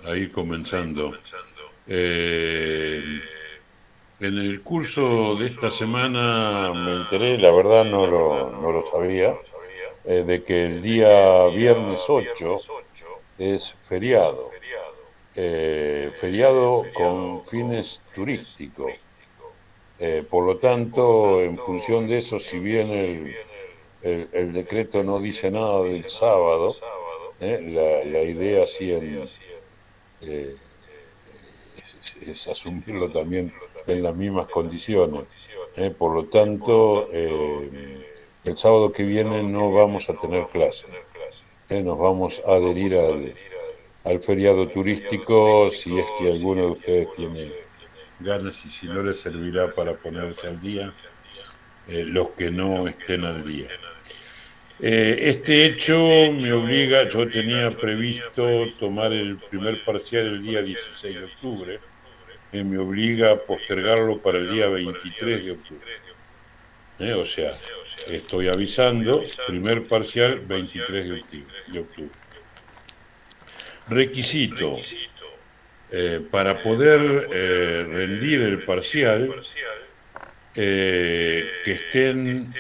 a ir comenzando. Eh, en el curso de esta semana me enteré, la verdad no lo sabía, de que el día viernes 8 es feriado, feriado con fines turísticos. Por lo tanto, en función de eso, si bien el decreto no dice nada del sábado, la idea sí eh, es asumirlo también en las mismas condiciones. Por lo tanto, el sábado que viene no vamos a tener clase. Nos vamos a adherir al feriado turístico si es que alguno de ustedes tiene ganas y si no les servirá para ponerse al día, los que no estén al día. Este hecho me obliga, yo tenía previsto tomar el primer parcial el día 16 de octubre, me obliga a postergarlo para el día 23 de octubre. O sea, estoy avisando, primer parcial 23 de octubre. Requisito, para poder rendir el parcial, que estén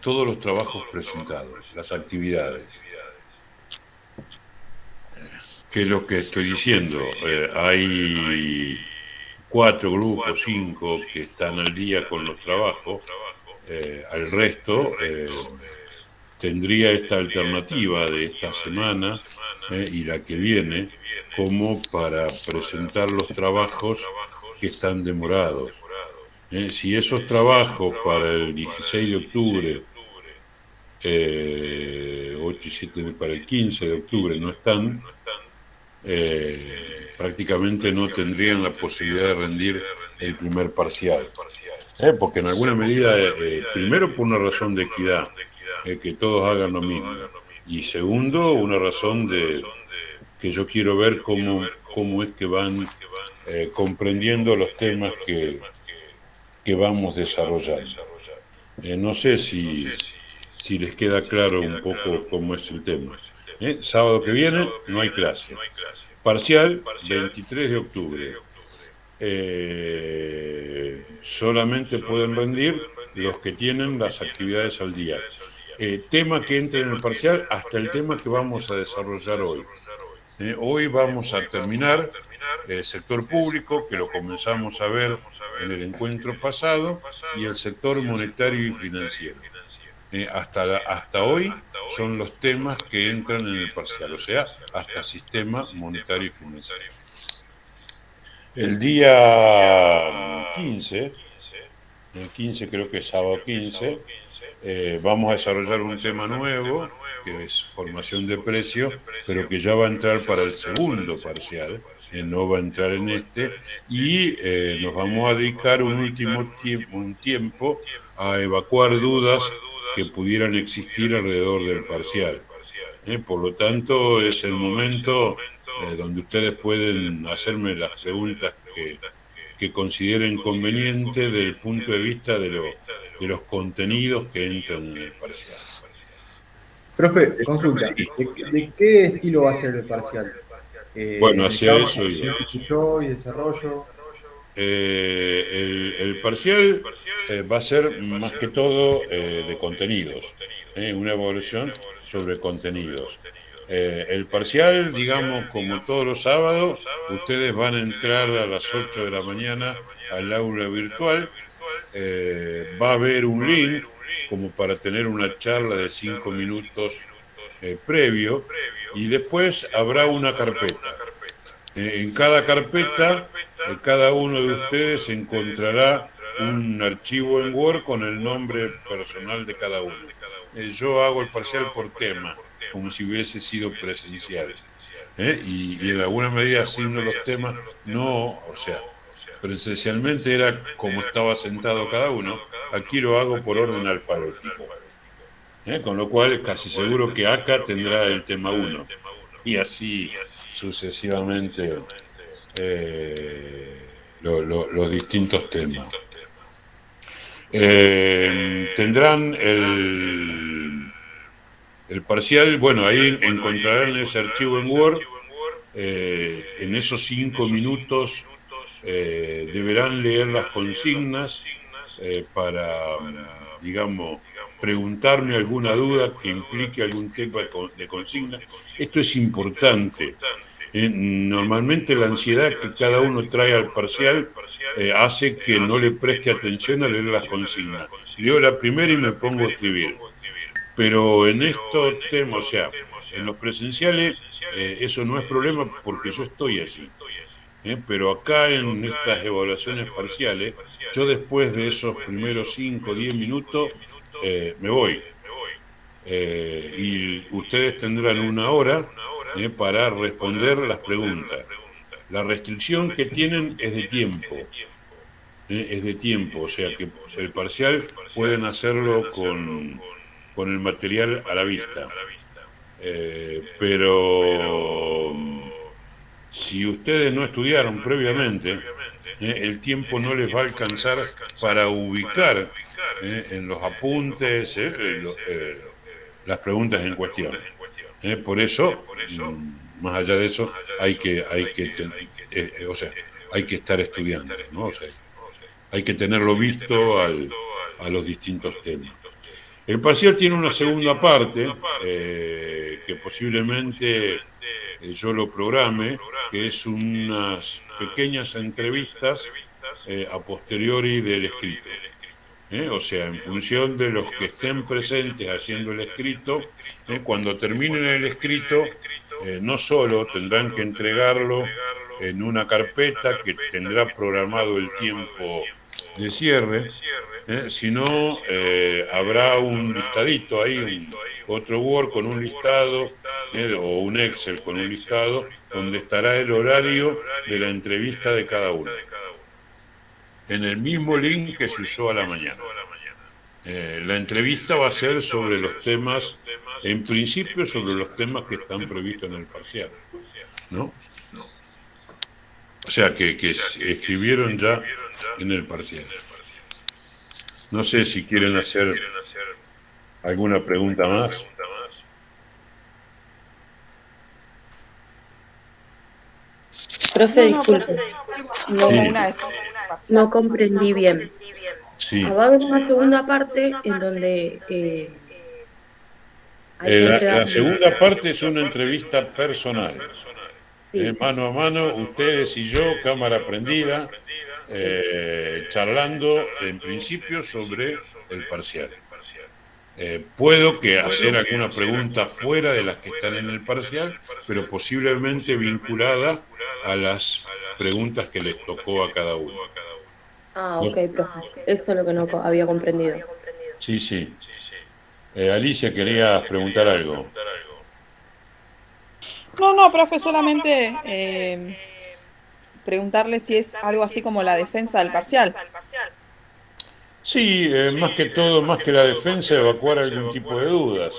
todos los trabajos presentados, las actividades. ¿Qué es lo que estoy diciendo? Hay cuatro grupos, cinco que están al día con los trabajos, al resto tendría esta alternativa de esta semana y la que viene como para presentar los trabajos que están demorados. Si esos trabajos para el 16 de octubre, 8 y 7 para el 15 de octubre no están, prácticamente no tendrían la posibilidad de rendir el primer parcial. Porque en alguna medida, primero por una razón de equidad, que todos hagan lo mismo, y segundo, una razón de que yo quiero ver cómo es que van comprendiendo los temas que vamos desarrollando. No sé si les queda claro un poco cómo es el tema. Sábado que viene no hay clase. Parcial 23 de octubre. Solamente pueden rendir los que tienen las actividades al día. Tema que entra en el parcial hasta el tema que vamos a desarrollar hoy. Hoy vamos a terminar el sector público, que lo comenzamos a ver en el encuentro pasado, y el sector monetario y financiero. Hasta hoy son los temas que entran en el parcial, o sea, hasta sistema monetario y financiero. El día 15, el 15 creo que es sábado 15, vamos a desarrollar un tema nuevo, que es formación de precio, pero que ya va a entrar para el segundo parcial, no va a entrar en este, y nos vamos a dedicar un tiempo a evacuar dudas que pudieran existir alrededor del parcial. Por lo tanto, es el momento donde ustedes pueden hacerme las preguntas que consideren conveniente desde el punto de vista de los contenidos que entran en el parcial. Profe, consulta, Sí. ¿de qué estilo va a ser el parcial? Bueno, ¿De hacia trabajo eso que iba. se yo y desarrollo? El parcial va a ser más que todo de contenidos, una evaluación sobre contenidos. El parcial, digamos, como todos los sábados, ustedes van a entrar a las 8 de la mañana al aula virtual. Va a haber un link como para tener una charla de 5 minutos previo y después habrá una carpeta. En cada carpeta, cada uno de ustedes encontrará un archivo en Word con el nombre personal de cada uno. Yo hago el parcial por tema, como si hubiese sido presencial. Y en alguna medida asigno los temas, no, o sea, presencialmente era como estaba sentado cada uno, aquí lo hago por orden alfabético. Con lo cual casi seguro que acá tendrá el tema uno y así sucesivamente los distintos temas. Tendrán el parcial, bueno, ahí encontrarán ese archivo en Word En esos 5 minutos deberán leer las consignas para, digamos, preguntarme alguna duda que implique algún tipo de consigna. Esto es importante. Normalmente la ansiedad que cada uno trae al parcial hace que no le preste atención a leer las consignas. Leo la primera y me pongo a escribir. Pero en estos temas, o sea, en los presenciales, eso no es problema porque yo estoy allí. Pero acá en estas evaluaciones parciales, yo después de esos primeros 5 o 10 minutos me voy. Y ustedes tendrán una hora para responder las preguntas. La restricción que tienen es de tiempo. Es de tiempo, o sea que el parcial pueden hacerlo con el material a la vista. Pero si ustedes no estudiaron previamente, el tiempo no les va a alcanzar para ubicar en los apuntes las preguntas en cuestión. Por eso, más allá de eso, o sea, hay que estar estudiando, ¿no? O sea, hay que tenerlo visto a los distintos temas. El parcial tiene una segunda parte que posiblemente yo lo programe, que es unas pequeñas entrevistas a posteriori del escrito. O sea, en función de los que estén presentes haciendo el escrito, cuando terminen el escrito, no solo tendrán que entregarlo en una carpeta que tendrá programado el tiempo de cierre, sino habrá un listadito ahí, otro Word con un listado, o un Excel con un listado, donde estará el horario de la entrevista de cada uno, en el mismo link que se usó a la mañana. La entrevista va a ser sobre los temas, en principio sobre los temas que están previstos en el parcial, ¿no? O sea, que escribieron ya en el parcial. No sé si quieren hacer alguna pregunta más. Profe, disculpe, no comprendí bien. Sí. Va a haber una segunda parte en donde hay que entregar... La segunda parte es una entrevista personal. Sí. Mano a mano, ustedes y yo, cámara prendida, charlando en principio sobre el parcial. Puedo hacer alguna pregunta fuera de las que están en el parcial, pero posiblemente vinculada a las preguntas que les tocó a cada uno. Ok, profe. Eso es lo que no había comprendido. Sí, sí. Alicia, querías preguntar algo. No, profe, solamente preguntarle si es algo así como la defensa del parcial. Sí, más que todo, más que la defensa, evacuar algún tipo de dudas.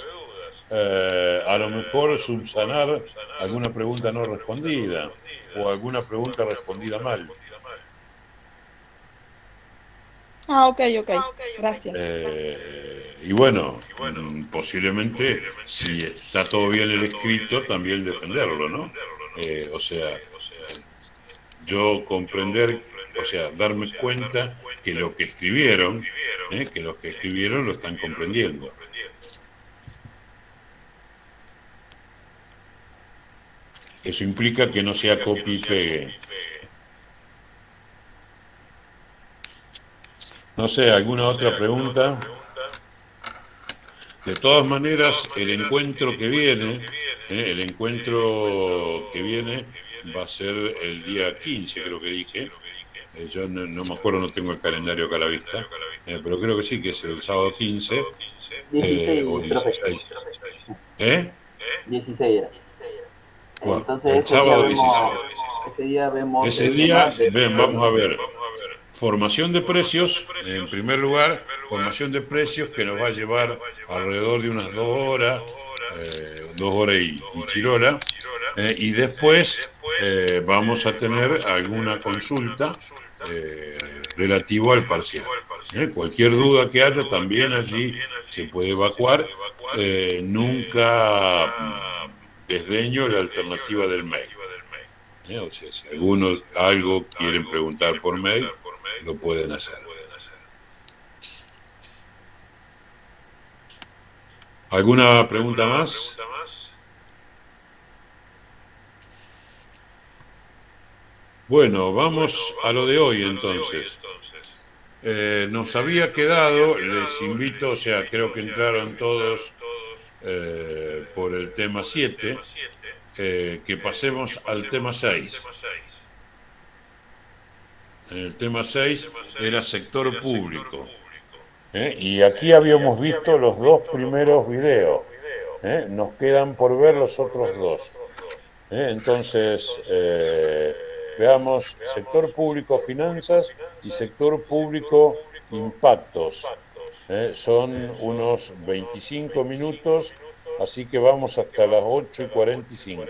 A lo mejor subsanar alguna pregunta no respondida o alguna pregunta respondida mal. Ok, gracias. Y bueno, posiblemente, si está todo bien el escrito, también defenderlo, ¿no? O sea, yo comprender, o sea, darme cuenta que lo que escribieron lo están comprendiendo. Eso implica que no sea copy y pegue. No sé, ¿alguna otra pregunta? De todas maneras, el encuentro que viene va a ser el día 15, creo que dije. Yo no me acuerdo, no tengo el calendario acá a la vista, pero creo que sí, que es el sábado 15. 16, o 16. profe. 16 era. Bueno, entonces el sábado 16. Ese día vemos Ese el día, tema vamos a ver formación de precios, en primer lugar, formación de precios que nos va a llevar alrededor de unas 2 horas, 2 horas y chirola, y después vamos a tener alguna consulta relativo al parcial. Cualquier duda que haya, también allí se puede evacuar. Nunca desdeño la alternativa del mail. O sea, si algunos algo quieren preguntar por mail, lo pueden hacer. ¿Alguna pregunta más? Bueno, vamos a lo de hoy entonces. Nos había quedado, les invito, o sea, creo que entraron todos por el tema 7, que pasemos al tema 6. El tema 6 era sector público. Y aquí habíamos visto los dos primeros videos. Nos quedan por ver los otros dos. Entonces, veamos sector público finanzas y sector público impactos. Son unos 25 minutos, así que vamos hasta las 8:45.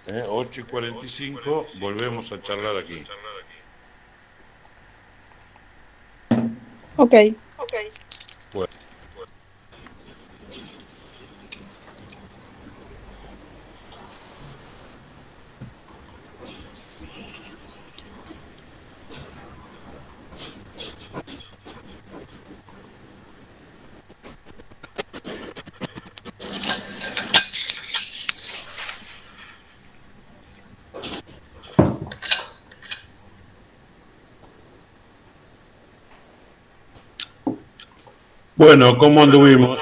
8:45, volvemos a charlar aquí. Ok. Bueno. Bueno, ¿cómo anduvimos?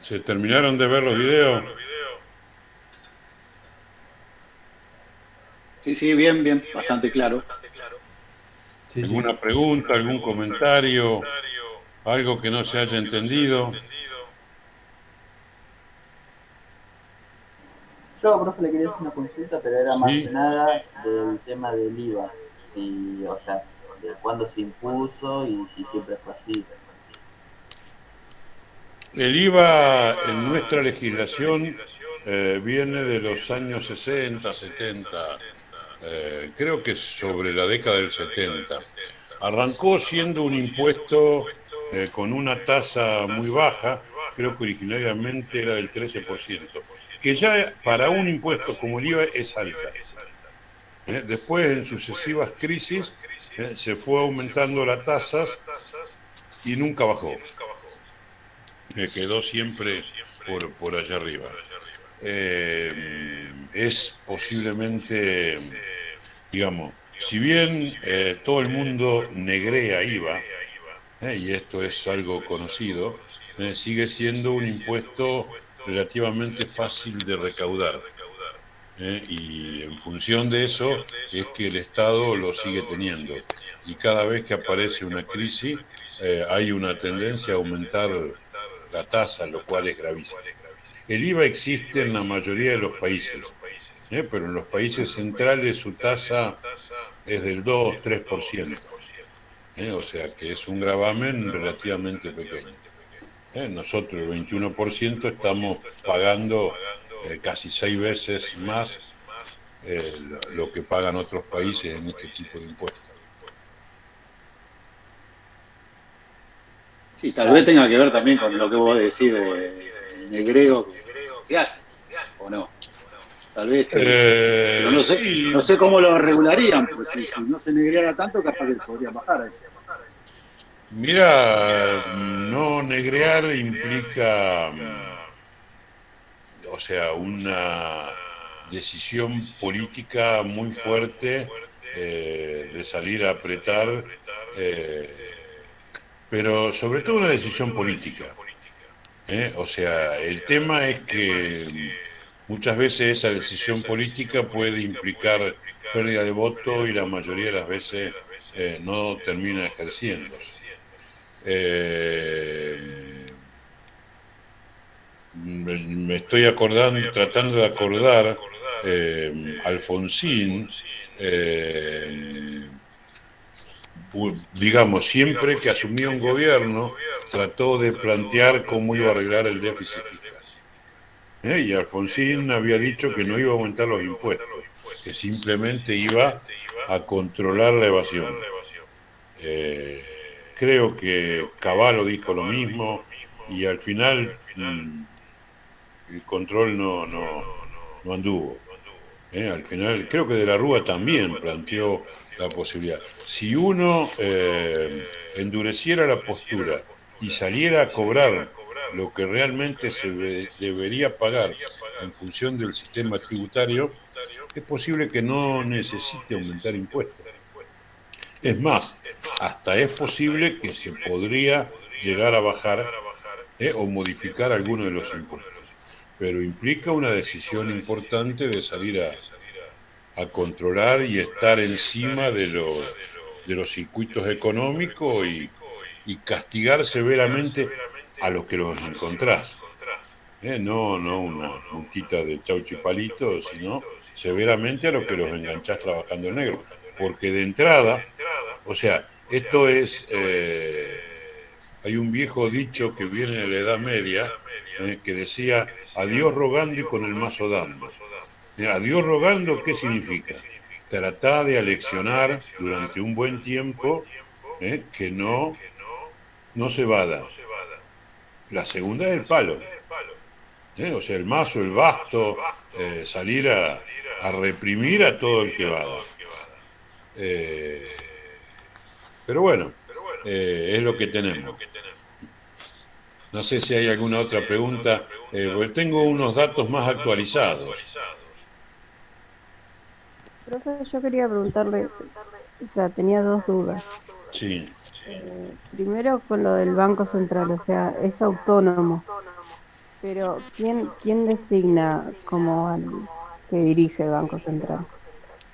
¿Se terminaron de ver los videos? Sí, bien, bastante claro. Sí, sí. ¿Alguna pregunta, algún comentario, algo que no se haya entendido? Yo, profe, le quería hacer una consulta, pero era más Sí. que nada del tema del IVA. Si, o sea, de cuándo se impuso y si siempre fue así. El IVA en nuestra legislación viene de los años 60, 70, creo que sobre la década del 70. Arrancó siendo un impuesto con una tasa muy baja, creo que originariamente era del 13%, que ya para un impuesto como el IVA es alta. Después, en sucesivas crisis, se fue aumentando las tasas y nunca bajó. Quedó siempre por allá arriba. Es posiblemente, digamos, si bien todo el mundo negrea IVA, y esto es algo conocido, sigue siendo un impuesto relativamente fácil de recaudar. Y en función de eso es que el Estado lo sigue teniendo. Y cada vez que aparece una crisis, hay una tendencia a aumentar la tasa, lo cual es gravísimo. El IVA existe en la mayoría de los países, pero en los países centrales su tasa es del 2-3%, o sea que es un gravamen relativamente pequeño. Nosotros el 21% estamos pagando casi 6 veces más lo que pagan otros países en este tipo de impuestos. Sí, tal vez tenga que ver también con lo que vos decís de negreo que se hace, ¿o no? Tal vez, pero no sé, Sí. no sé cómo lo regularían, pues si no se negreara tanto, capaz que podría bajar a eso. Mira, no negrear implica, o sea, una decisión política muy fuerte de salir a apretar, pero sobre todo una decisión política. O sea, el tema es que muchas veces esa decisión política puede implicar pérdida de voto y la mayoría de las veces no termina ejerciéndose. Me estoy tratando de acordar, Alfonsín, digamos, siempre que asumía un gobierno, trató de plantear cómo iba a arreglar el déficit fiscal. Y Alfonsín había dicho que no iba a aumentar los impuestos, que simplemente iba a controlar la evasión. creo que Cavallo dijo lo mismo y al final el control no anduvo. Al final, creo que De la Rúa también planteó la posibilidad. Si uno endureciera la postura y saliera a cobrar lo que realmente debería pagar en función del sistema tributario, es posible que no necesite aumentar impuestos. Es más, hasta es posible que se podría llegar a bajar o modificar alguno de los impuestos. Pero implica una decisión importante de salir a controlar y estar encima de los circuitos económicos y castigar severamente a los que los encontrás. No una multita de chaucho y palito, sino severamente a los que los enganchás trabajando en negro. Porque de entrada, o sea, esto es, hay un viejo dicho que viene de la Edad Media, que decía, a Dios rogando y con el mazo dando. A Dios rogando, ¿qué significa? Tratar de aleccionar durante un buen tiempo que no se vada. La segunda es el palo. O sea, el mazo, el basto, salir a reprimir a todo el que vada. Pero bueno, es lo que tenemos. No sé si hay alguna otra pregunta, porque tengo unos datos más actualizados. Profe, yo quería preguntarle, o sea, tenía dos dudas. Sí. Primero con lo del Banco Central, o sea, es autónomo, pero ¿quién designa como al que dirige el Banco Central?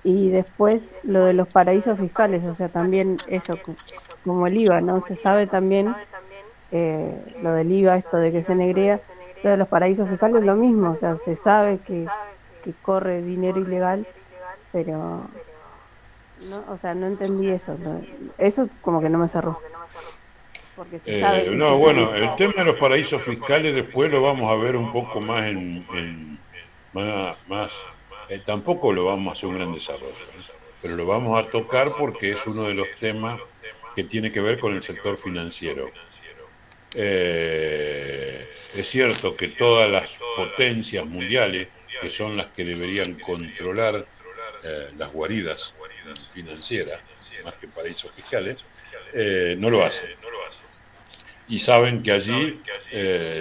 Y después lo de los paraísos fiscales, o sea, también eso, como el IVA, ¿no? Se sabe también lo del IVA, esto de que se negrea, lo de los paraísos fiscales es lo mismo, o sea, se sabe que corre dinero ilegal, pero no, o sea, no entendí eso, eso como que no me cerró, porque se sabe que No, se bueno, sabe. el tema de los paraísos fiscales después lo vamos a ver un poco más tampoco lo vamos a hacer un gran desarrollo, pero lo vamos a tocar porque es uno de los temas que tiene que ver con el sector financiero. Es cierto que todas las potencias mundiales, que son las que deberían controlar las guaridas financieras, más que paraísos fiscales, no lo hacen. Y saben que allí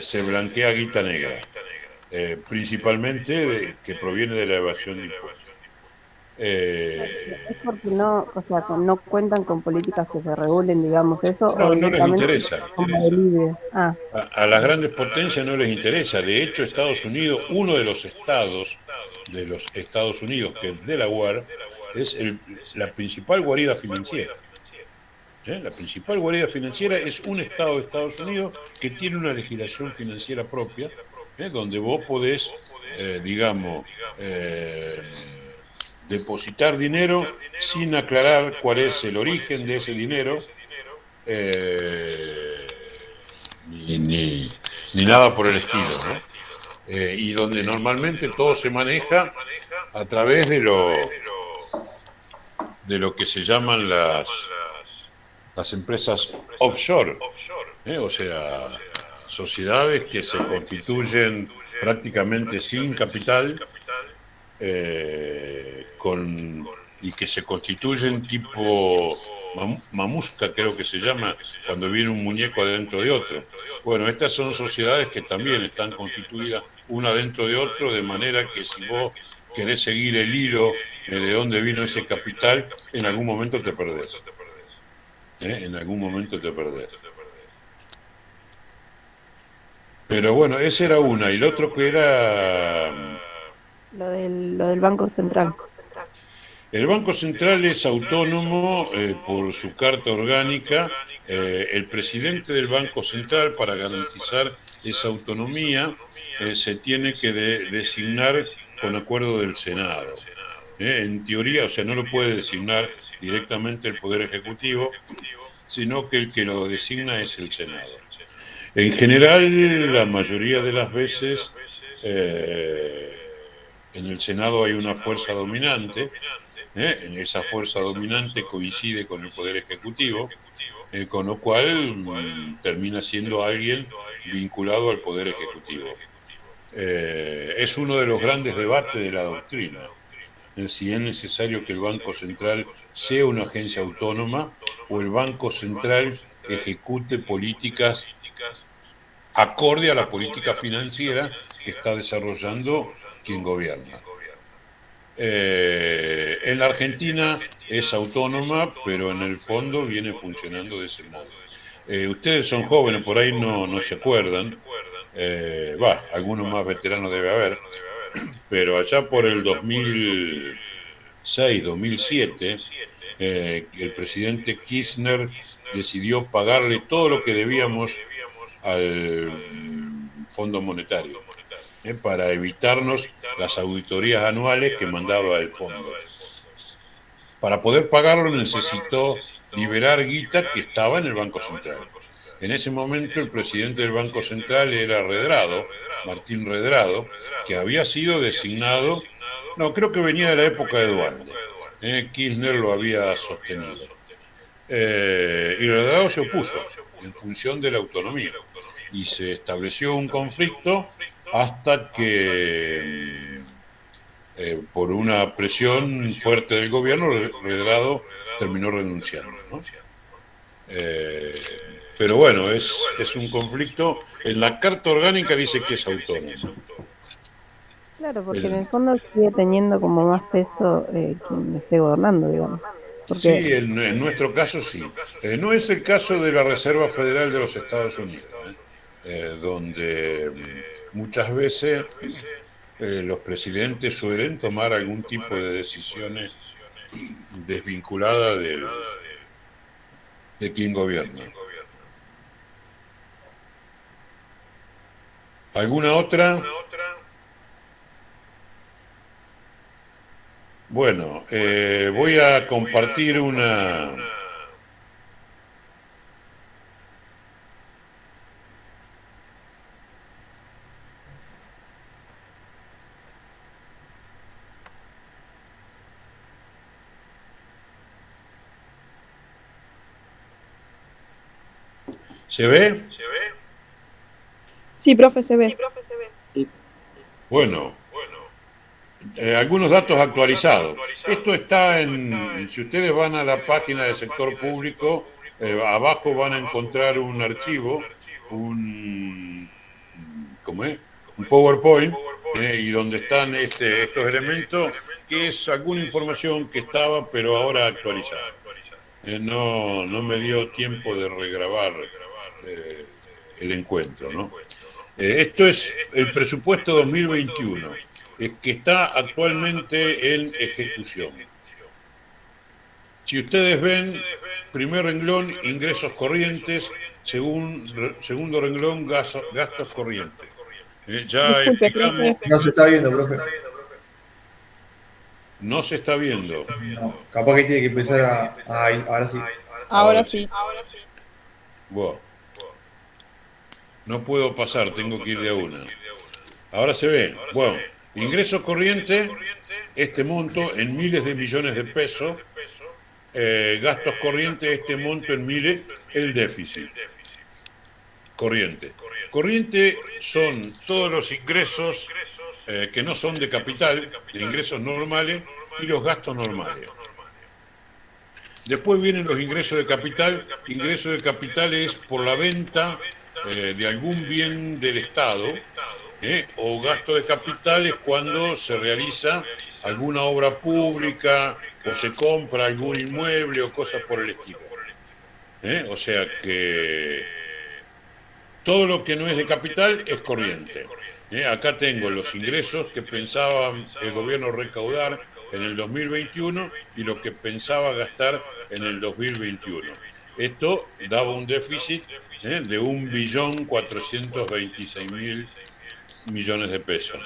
se blanquea guita negra, principalmente que proviene de la evasión de impuestos. ¿Es porque no, o sea, no cuentan con políticas que se regulen, digamos, eso, o No les directamente interesa. como de libre? Ah, A las grandes potencias no les interesa. De hecho, Estados Unidos, uno de los Estados Unidos, que es Delaware, es la principal guarida financiera. La principal guarida financiera es un estado de Estados Unidos que tiene una legislación financiera propia, donde vos podés, digamos, depositar dinero sin aclarar cuál es el origen de ese dinero, ni nada por el estilo, ¿no? Y donde normalmente todo se maneja a través de lo que se llaman las empresas offshore, o sea, sociedades que se constituyen prácticamente sin capital, y que se constituyen tipo mamusca, creo que se llama, cuando viene un muñeco adentro de otro. Bueno, estas son sociedades que también están constituidas una dentro de otro, de manera que si vos querés seguir el hilo de dónde vino ese capital, en algún momento te perdés. En algún momento te perdés. Pero bueno, esa era una. Y el otro que era... lo del Banco Central. El Banco Central es autónomo por su carta orgánica. El presidente del Banco Central, para garantizar esa autonomía, se tiene que designar con acuerdo del Senado. En teoría, o sea, no lo puede designar directamente el Poder Ejecutivo, sino que el que lo designa es el Senado. En general, la mayoría de las veces, en el Senado hay una fuerza dominante. En esa fuerza dominante coincide con el Poder Ejecutivo, con lo cual termina siendo alguien vinculado al Poder Ejecutivo. Es uno de los grandes debates de la doctrina, si es necesario que el Banco Central sea una agencia autónoma o el Banco Central ejecute políticas acorde a la política financiera que está desarrollando quien gobierna. En la Argentina es autónoma, pero en el fondo viene funcionando de ese modo. Ustedes son jóvenes, por ahí no se acuerdan, algunos más veteranos debe haber, pero allá por el 2006, 2007, el presidente Kirchner decidió pagarle todo lo que debíamos al Fondo Monetario, para evitarnos las auditorías anuales que mandaba el fondo. Para poder pagarlo necesitó liberar guita que estaba en el Banco Central. En ese momento el presidente del Banco Central era Redrado, Martín Redrado, que había sido designado, creo que venía de la época de Dualde. Kirchner lo había sostenido. Y Redrado se opuso en función de la autonomía y se estableció un conflicto hasta que por una presión fuerte del gobierno Redrado terminó renunciando, ¿no? Pero bueno, es un conflicto. En la Carta Orgánica dice que es autónomo. Claro, porque en el fondo sigue teniendo como más peso quien esté gobernando, digamos. Porque... Sí, en nuestro caso sí. No es el caso de la Reserva Federal de los Estados Unidos, donde muchas veces los presidentes suelen tomar algún tipo de decisiones desvinculadas de quien gobierna. ¿Alguna otra? Bueno, voy a compartir una... ¿Se ve? Sí, profe, se ve. Bueno, algunos datos actualizados. Esto está si ustedes van a la página del sector público, abajo van a encontrar un archivo, ¿cómo es? Un PowerPoint, y donde están estos elementos, que es alguna información que estaba, pero ahora actualizada. No me dio tiempo de regrabar el encuentro, ¿no? Esto es el presupuesto 2021, que está actualmente en ejecución. Si ustedes ven, primer renglón, ingresos corrientes, segundo renglón, gastos corrientes. Ya Disculpe, explicamos... profe. No se está viendo, profe. No se está viendo. No, capaz que tiene que empezar ahora sí. Ahora sí. Bueno. No puedo pasar, tengo que ir de a una. Ahora se ve. Bueno, ingresos corrientes, este monto en miles de millones de pesos. Gastos corrientes, este monto en miles, el déficit. Corriente. Corriente son todos los ingresos que no son de capital, de ingresos normales, y los gastos normales. Después vienen los ingresos de capital. Ingreso de capital es por la venta de algún bien del Estado, o gasto de capital es cuando se realiza alguna obra pública o se compra algún inmueble o cosas por el estilo. O sea que todo lo que no es de capital es corriente. Acá tengo los ingresos que pensaba el gobierno recaudar en el 2021 y lo que pensaba gastar en el 2021. Esto daba un déficit de 1.426.000 millones de pesos.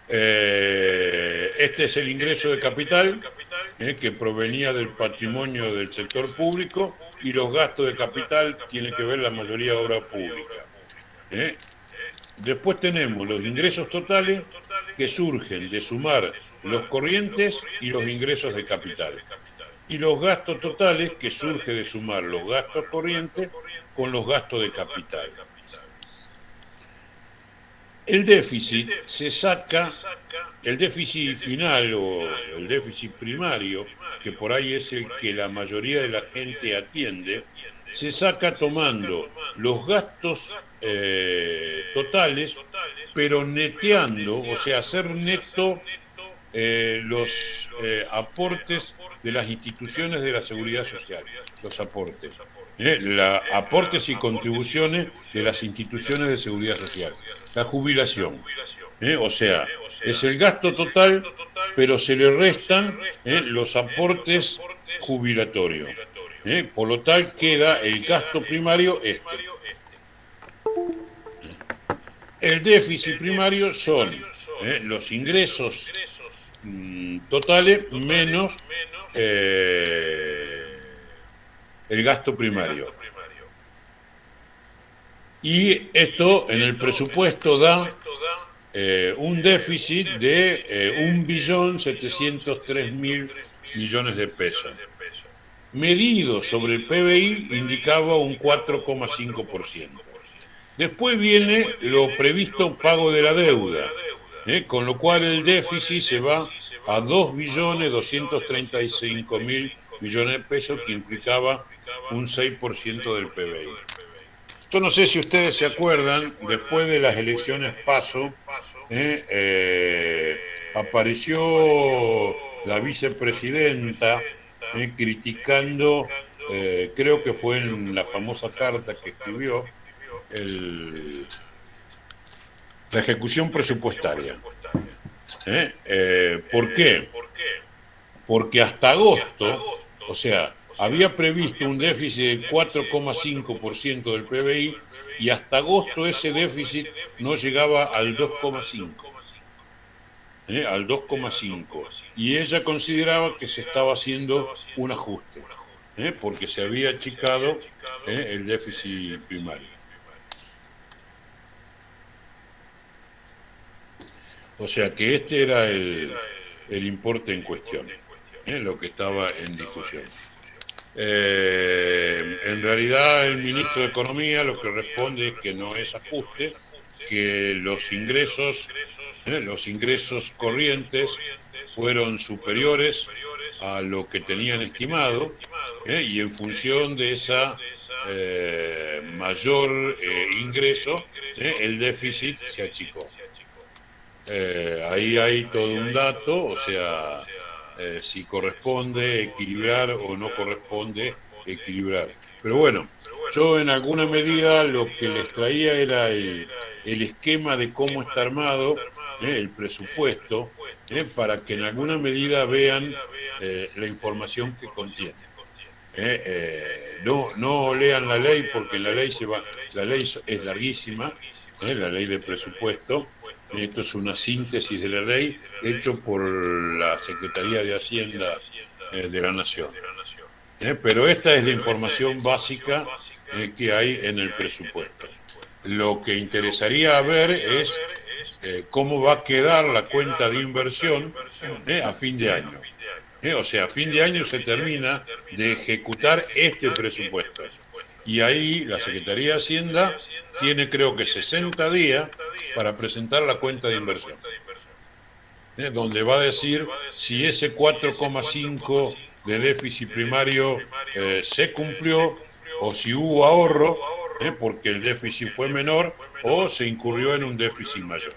Este es el ingreso de capital que provenía del patrimonio del sector público, y los gastos de capital tienen que ver la mayoría de obra pública. Después tenemos los ingresos totales, que surgen de sumar los corrientes y los ingresos de capital. y los gastos totales, que surge de sumar los gastos corrientes con los gastos de capital. El déficit se saca, el déficit final o el déficit primario, que por ahí es el que la mayoría de la gente atiende, se saca tomando los gastos totales, pero neteando, o sea, hacer neto los aportes de las instituciones de la seguridad social, los aportes. Aportes y contribuciones de las instituciones de seguridad social. La jubilación. O sea, es el gasto total, pero se le restan los aportes jubilatorios. Por lo tal queda el gasto primario este. El déficit primario son los ingresos totales menos el gasto primario. Y esto en el presupuesto da un déficit de 1.703.000.000.000 de pesos. Medido sobre el PBI indicaba un 4,5%. Después viene lo previsto pago de la deuda, con lo cual el déficit se va a 2.235.000.000.000 de pesos, que implicaba un 6% del PBI. Esto no sé si ustedes se acuerdan, después de las elecciones PASO, apareció la vicepresidenta criticando, creo que fue en la famosa carta que escribió, la ejecución presupuestaria. ¿Por qué? Porque hasta agosto, o sea, había previsto un déficit del 4,5% del PBI y hasta agosto ese déficit no llegaba al 2,5%. Al 2,5%. Y ella consideraba que se estaba haciendo un ajuste, porque se había achicado el déficit primario. O sea que este era el importe en cuestión, lo que estaba en discusión. En realidad el ministro de Economía lo que responde es que no es ajuste, que los ingresos corrientes fueron superiores a lo que tenían estimado, y en función de esa mayor ingreso, el déficit se achicó. Ahí hay todo un dato, o sea, si corresponde equilibrar o no corresponde equilibrar. Pero bueno, yo en alguna medida lo que les traía era el esquema de cómo está armado el presupuesto, para que en alguna medida vean la información que contiene. No lean la ley, porque la ley es larguísima, la ley de presupuesto. Esto es una síntesis de la ley hecho por la Secretaría de Hacienda de la Nación. Pero esta es la información básica que hay en el presupuesto. Lo que interesaría ver es cómo va a quedar la cuenta de inversión a fin de año. O sea, a fin de año se termina de ejecutar este presupuesto. Y ahí la Secretaría de Hacienda tiene, creo que 60 días para presentar la cuenta de inversión, donde va a decir si ese 4,5 de déficit primario se cumplió, o si hubo ahorro, porque el déficit fue menor, o se incurrió en un déficit mayor.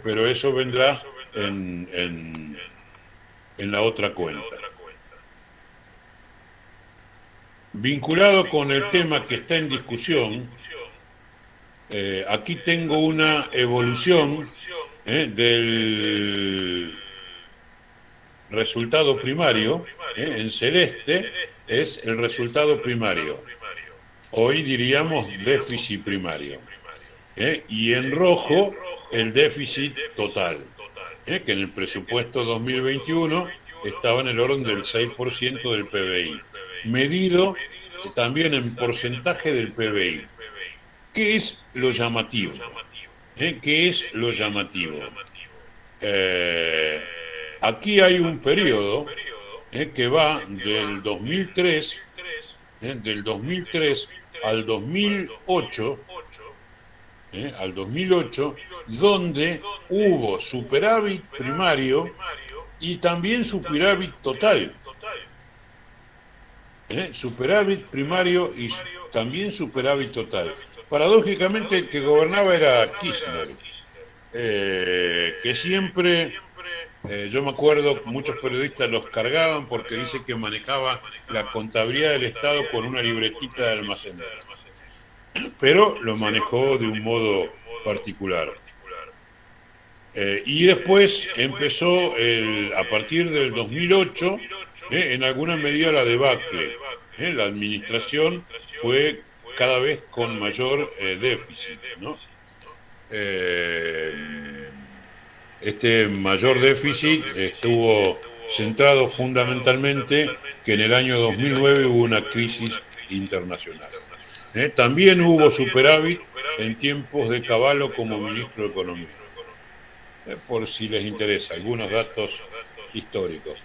Pero eso vendrá en la otra cuenta. Vinculado con el tema que está en discusión, aquí tengo una evolución del resultado primario. En celeste es el resultado primario. Hoy diríamos déficit primario. Y en rojo el déficit total, que en el presupuesto 2021 estaba en el orden del 6% del PBI, medido también en porcentaje del PBI. ¿Qué es lo llamativo? ¿Qué es lo llamativo? Aquí hay un periodo que va del 2003 al 2008, donde hubo superávit primario y también superávit total. Superávit primario y también superávit total. Paradójicamente el que gobernaba era Kirchner, que siempre, yo me acuerdo, muchos periodistas los cargaban porque dice que manejaba la contabilidad del Estado con una libretita de almacén, pero lo manejó de un modo particular. Y después empezó, a partir del 2008, en alguna medida la debacle. La administración fue cada vez con mayor déficit, ¿no? Este mayor déficit estuvo centrado fundamentalmente que en el año 2009 hubo una crisis internacional. También hubo superávit en tiempos de Cavallo como ministro de Economía. Por si les interesa, algunos datos históricos.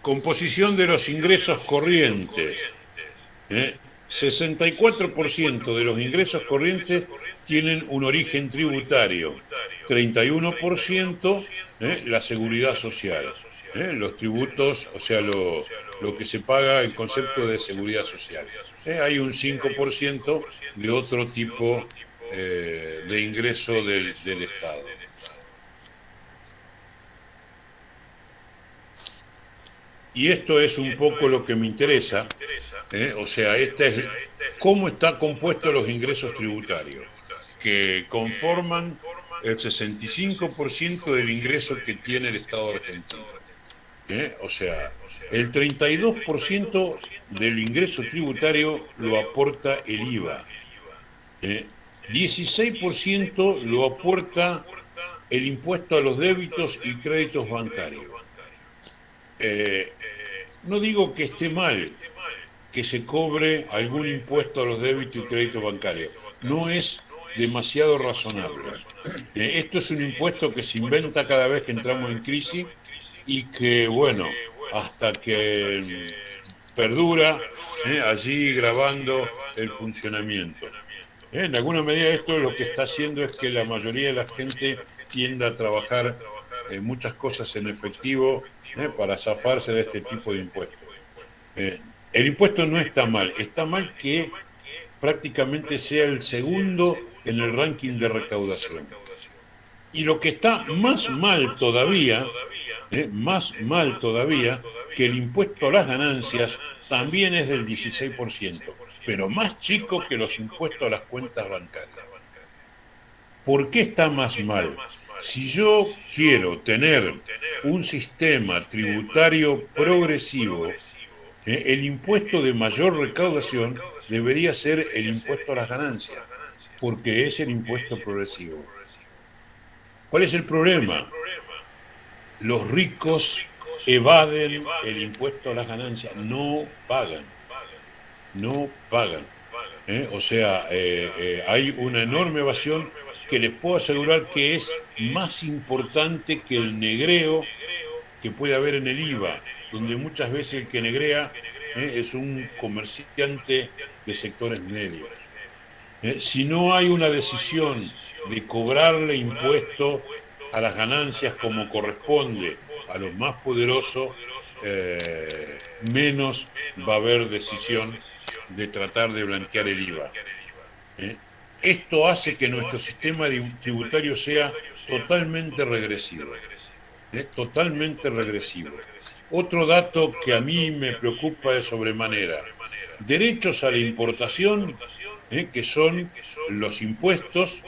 Composición de los ingresos corrientes. 64% de los ingresos corrientes tienen un origen tributario, 31% la seguridad social. Los tributos, o sea, lo que se paga, el concepto de seguridad social. Hay un 5% de otro tipo de ingreso del Estado. Y esto es un poco lo que me interesa, o sea, este es cómo está compuesto los ingresos tributarios, que conforman el 65% del ingreso que tiene el Estado argentino. O sea, el 32% del ingreso tributario lo aporta el IVA, 16% lo aporta el impuesto a los débitos y créditos bancarios. No digo que esté mal que se cobre algún impuesto a los débitos y créditos bancarios, no es demasiado razonable. Esto es un impuesto que se inventa cada vez que entramos en crisis y que, bueno, hasta que perdura, allí grabando el funcionamiento. En alguna medida esto lo que está haciendo es que la mayoría de la gente tienda a trabajar muchas cosas en efectivo para zafarse de este tipo de impuestos. El impuesto no está mal que prácticamente sea el segundo en el ranking de recaudación. Y lo que está más mal todavía, que el impuesto a las ganancias también es del 16%, pero más chico que los impuestos a las cuentas bancarias. ¿Por qué está más mal? Si yo quiero tener un sistema tributario progresivo, el impuesto de mayor recaudación debería ser el impuesto a las ganancias, porque es el impuesto progresivo. ¿Cuál es el problema? Los ricos evaden el impuesto a las ganancias, no pagan. O sea, hay una enorme evasión que les puedo asegurar que es más importante que el negreo que puede haber en el IVA, donde muchas veces el que negrea es un comerciante de sectores medios. Si no hay una decisión de cobrarle impuesto a las ganancias como corresponde a los más poderosos, menos va a haber decisión de tratar de blanquear el IVA. Esto hace que nuestro sistema tributario sea totalmente regresivo. Totalmente regresivo. Otro dato que a mí me preocupa de sobremanera: derechos a la importación, que son los impuestos,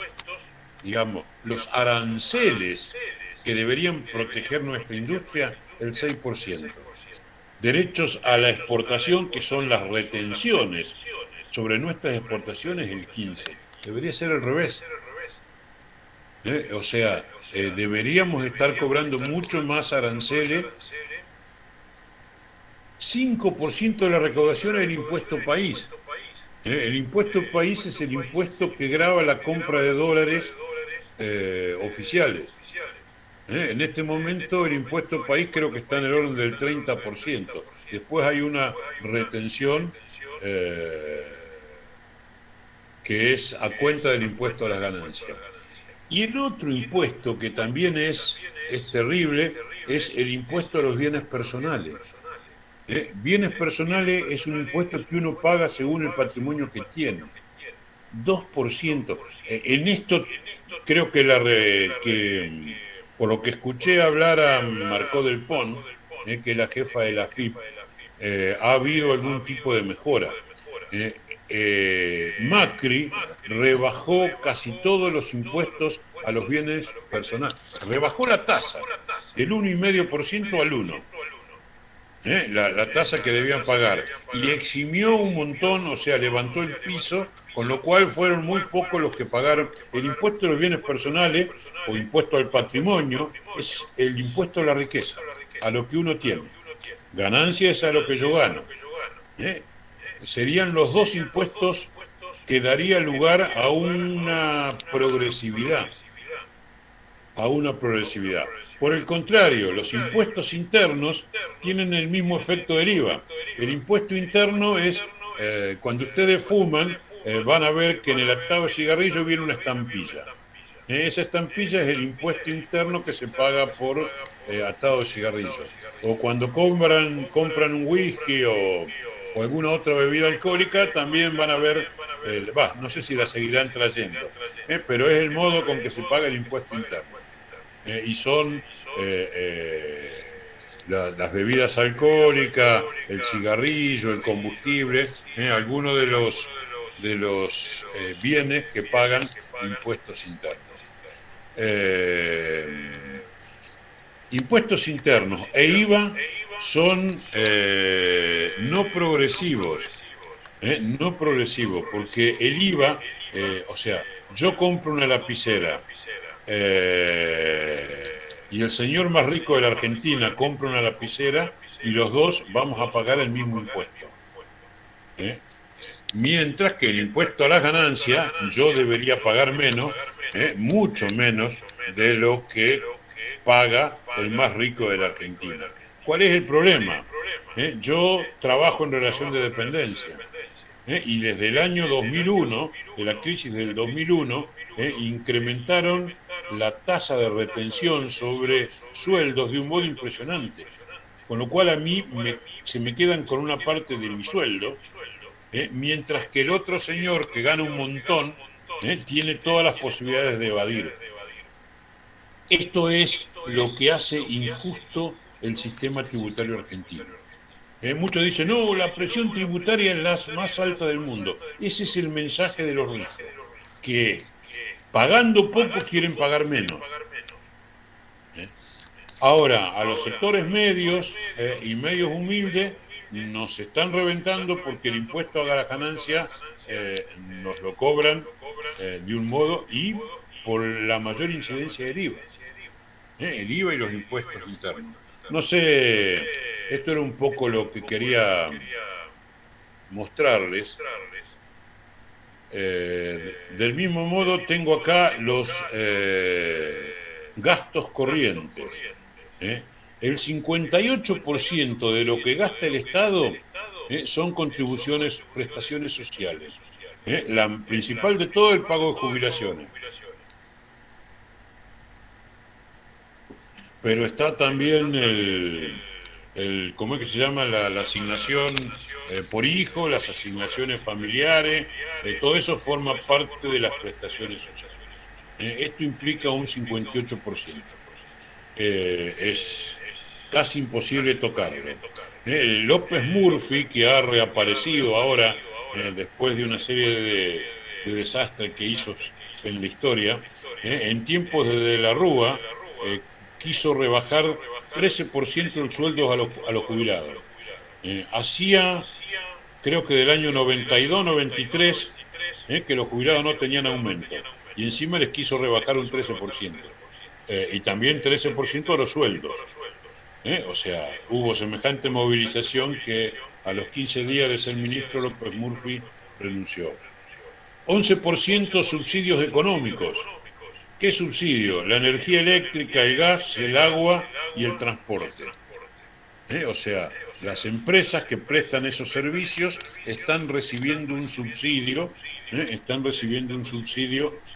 digamos, los aranceles que deberían proteger nuestra industria, el 6%. Derechos a la exportación, que son las retenciones sobre nuestras exportaciones, el 15%. Debería ser al revés. O sea, deberíamos estar cobrando mucho más aranceles. 5% de la recaudación es el impuesto país. El impuesto país es el impuesto que grava la compra de dólares oficiales. En este momento el impuesto país creo que está en el orden del 30%. Después hay una retención que es a cuenta del impuesto a las ganancias. Y el otro impuesto que también es terrible es el impuesto a los bienes personales. Bienes personales es un impuesto que uno paga según el patrimonio que tiene. 2%. En esto creo que, por lo que escuché hablar a Marcó del Pon, que es la jefa de la FIP, ha habido algún tipo de mejora. Macri rebajó casi todos los impuestos a los bienes personales. Rebajó la tasa del 1,5% al 1%. La tasa que debían pagar, y eximió un montón, o sea, levantó el piso, con lo cual fueron muy pocos los que pagaron. El impuesto a los bienes personales o impuesto al patrimonio es el impuesto a la riqueza, a lo que uno tiene. Ganancia es a lo que yo gano. Serían los dos impuestos que daría lugar a una progresividad. Por el contrario, los impuestos internos tienen el mismo efecto del IVA. El impuesto interno es, cuando ustedes fuman, van a ver que en el octavo de cigarrillo viene una estampilla. Esa estampilla es el impuesto interno que se paga por atado de cigarrillos. O cuando compran un whisky o alguna otra bebida alcohólica, también van a ver, no sé si la seguirán trayendo, pero es el modo con que se paga el impuesto interno. Y son las bebidas alcohólicas, el cigarrillo, el combustible, algunos de los bienes que pagan impuestos internos. Impuestos internos e IVA son no progresivos, porque el IVA, o sea, yo compro una lapicera y el señor más rico de la Argentina compra una lapicera y los dos vamos a pagar el mismo impuesto. Mientras que el impuesto a las ganancias yo debería pagar menos, mucho menos de lo que paga el más rico de la Argentina. ¿Cuál es el problema? Yo trabajo en relación de dependencia. Y desde el año 2001, de la crisis del 2001, incrementaron la tasa de retención sobre sueldos de un modo impresionante. Con lo cual a mí se me quedan con una parte de mi sueldo, mientras que el otro señor que gana un montón tiene todas las posibilidades de evadir. Esto es lo que hace injusto el sistema tributario argentino. Muchos dicen, no, la presión tributaria es la más alta del mundo. Ese es el mensaje de los ricos, que pagando poco quieren pagar menos. Ahora, a los sectores medios y medios humildes nos están reventando porque el impuesto a la ganancia nos lo cobran de un modo, y por la mayor incidencia del IVA. El IVA y los impuestos internos. No sé, esto era un poco lo que quería mostrarles. Del mismo modo tengo acá los gastos corrientes. El 58% de lo que gasta el Estado son contribuciones, prestaciones sociales. La principal de todo, el pago de jubilaciones. Pero está también ¿cómo es que se llama? La asignación por hijo, las asignaciones familiares, todo eso forma parte de las prestaciones sociales. Esto implica un 58%. Es casi imposible tocarlo. López Murphy, que ha reaparecido ahora después de una serie de desastres que hizo en la historia, en tiempos de la Rúa, quiso rebajar 13% el sueldo a los jubilados. Hacía, creo que del año 92-93, que los jubilados no tenían aumento, y encima les quiso rebajar un 13%. Y también 13% a los sueldos. O sea, hubo semejante movilización que a los 15 días de ser ministro, López Murphy renunció. 11% subsidios económicos. ¿Qué subsidio? La energía eléctrica, el gas, el agua y el transporte. O sea, las empresas que prestan esos servicios están recibiendo un subsidio,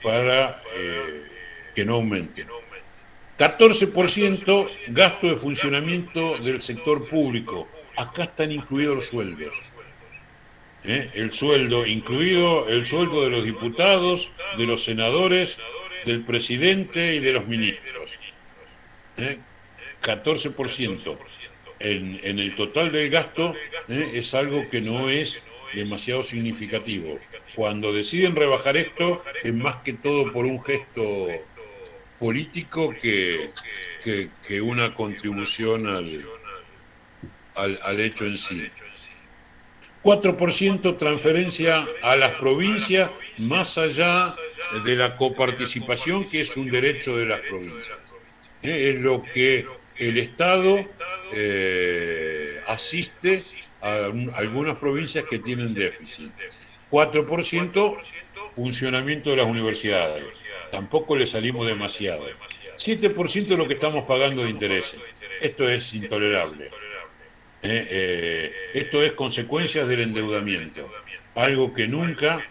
para que no aumenten. 14% gasto de funcionamiento del sector público. Acá están incluidos los sueldos. El sueldo, incluido el sueldo de los diputados, de los senadores, del presidente y de los ministros. 14%. En el total del gasto es algo que no es demasiado significativo. Cuando deciden rebajar esto es más que todo por un gesto político que una contribución al hecho en sí. 4% transferencia a las provincias, más allá de la coparticipación, que es un derecho de las provincias. Es lo que el Estado asiste a algunas provincias que tienen déficit. 4% funcionamiento de las universidades. Tampoco le salimos demasiado. 7% de lo que estamos pagando de intereses. Esto es intolerable. Esto es consecuencias del endeudamiento, algo que nunca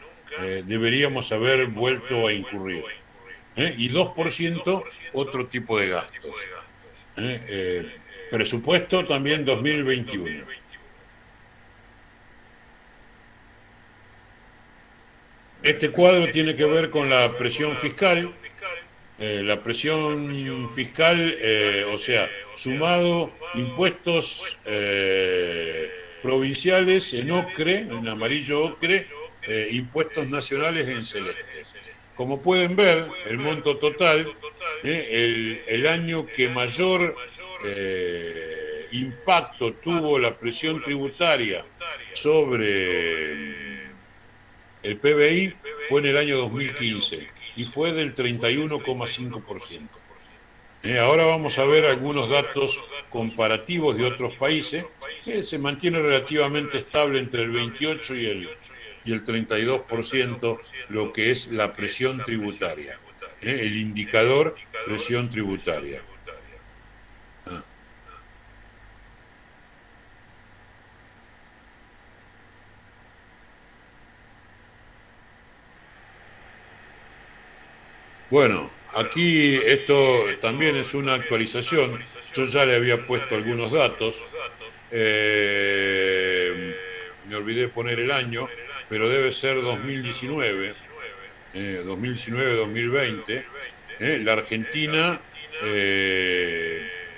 deberíamos haber vuelto a incurrir. Y 2% otro tipo de gastos. Presupuesto también 2021. Este cuadro tiene que ver con la presión fiscal. La presión fiscal, o sea, sumado impuestos provinciales en ocre, en amarillo ocre, impuestos nacionales en celeste. Como pueden ver, el monto total, el año que mayor impacto tuvo la presión tributaria sobre el PBI fue en el año 2015 y fue del 31,5%. Ahora vamos a ver algunos datos comparativos de otros países, que se mantiene relativamente estable entre el 28 y el 32%, lo que es la presión tributaria, el indicador presión tributaria. Bueno, aquí esto también es una actualización. Yo ya le había puesto algunos datos. Me olvidé poner el año, pero debe ser 2019, 2019-2020. La Argentina,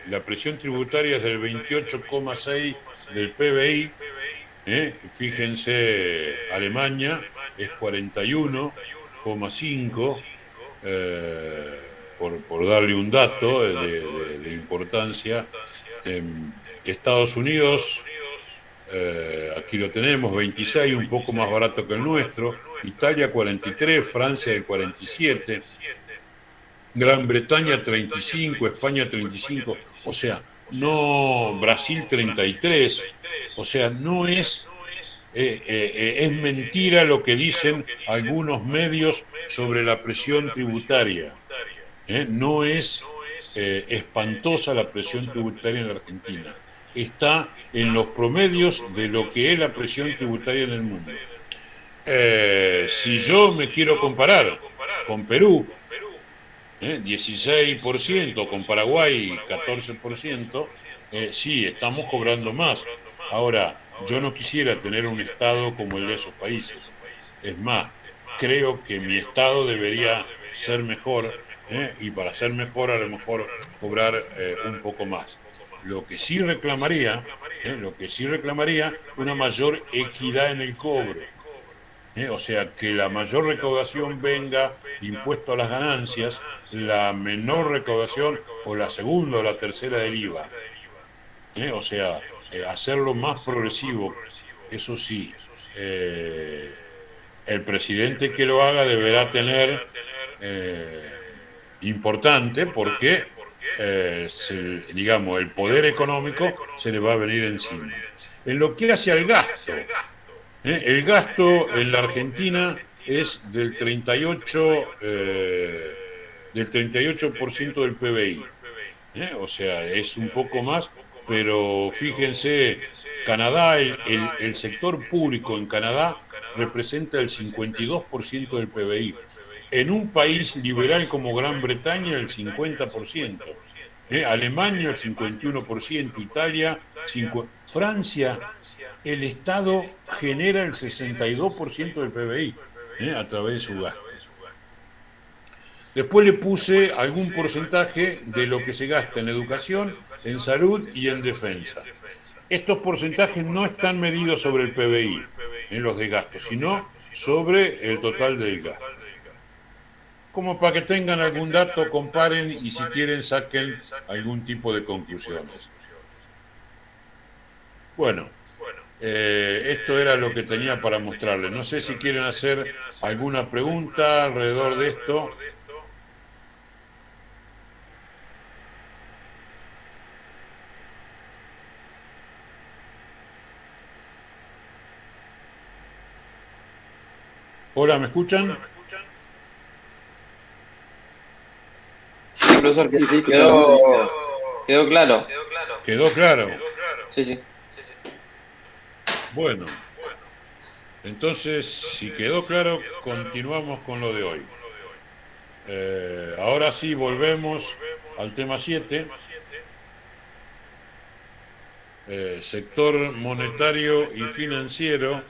la presión tributaria es del 28,6 del PBI. Fíjense, Alemania es 41,5. Por darle un dato de importancia. Estados Unidos, aquí lo tenemos, 26, un poco más barato que el nuestro. Italia 43, Francia el 47, Gran Bretaña 35, España 35, o sea, no, Brasil 33, o sea, no es... es mentira lo que dicen algunos medios sobre la presión tributaria. No es espantosa la presión tributaria en la Argentina. Está en los promedios de lo que es la presión tributaria en el mundo. Si yo me quiero comparar con Perú, 16%, con Paraguay 14%, sí, estamos cobrando más. Ahora, yo no quisiera tener un Estado como el de esos países. Es más, creo que mi Estado debería ser mejor, y para ser mejor a lo mejor cobrar un poco más. Lo que sí reclamaría, una mayor equidad en el cobro. O sea, que la mayor recaudación venga impuesto a las ganancias, la menor recaudación o la segunda o la tercera del IVA. O sea, hacerlo más progresivo. Eso sí, el presidente que lo haga deberá tener importante, porque digamos, el poder económico se le va a venir encima. En lo que hace al gasto, El gasto en la Argentina es del 38% del PBI. O sea, es un poco más, pero fíjense, Canadá, el sector público en Canadá representa el 52% del PBI. En un país liberal como Gran Bretaña, el 50%. Alemania, el 51%. Italia, Francia, el Estado genera el 62% del PBI a través de su gasto. Después le puse algún porcentaje de lo que se gasta en educación, en salud y en defensa. Estos porcentajes no están medidos sobre el PBI, en los de gasto, sino sobre el total del gasto. Como para que tengan algún dato, comparen y si quieren saquen algún tipo de conclusiones. Bueno, esto era lo que tenía para mostrarles. No sé si quieren hacer alguna pregunta alrededor de esto. Hola, ¿me escuchan? Sí, profesor, Sí, sí, quedó claro. ¿Quedó claro? Sí, sí. Bueno, entonces, si quedó claro, continuamos con lo de hoy. Ahora sí, volvemos al tema 7. Sector monetario y financiero.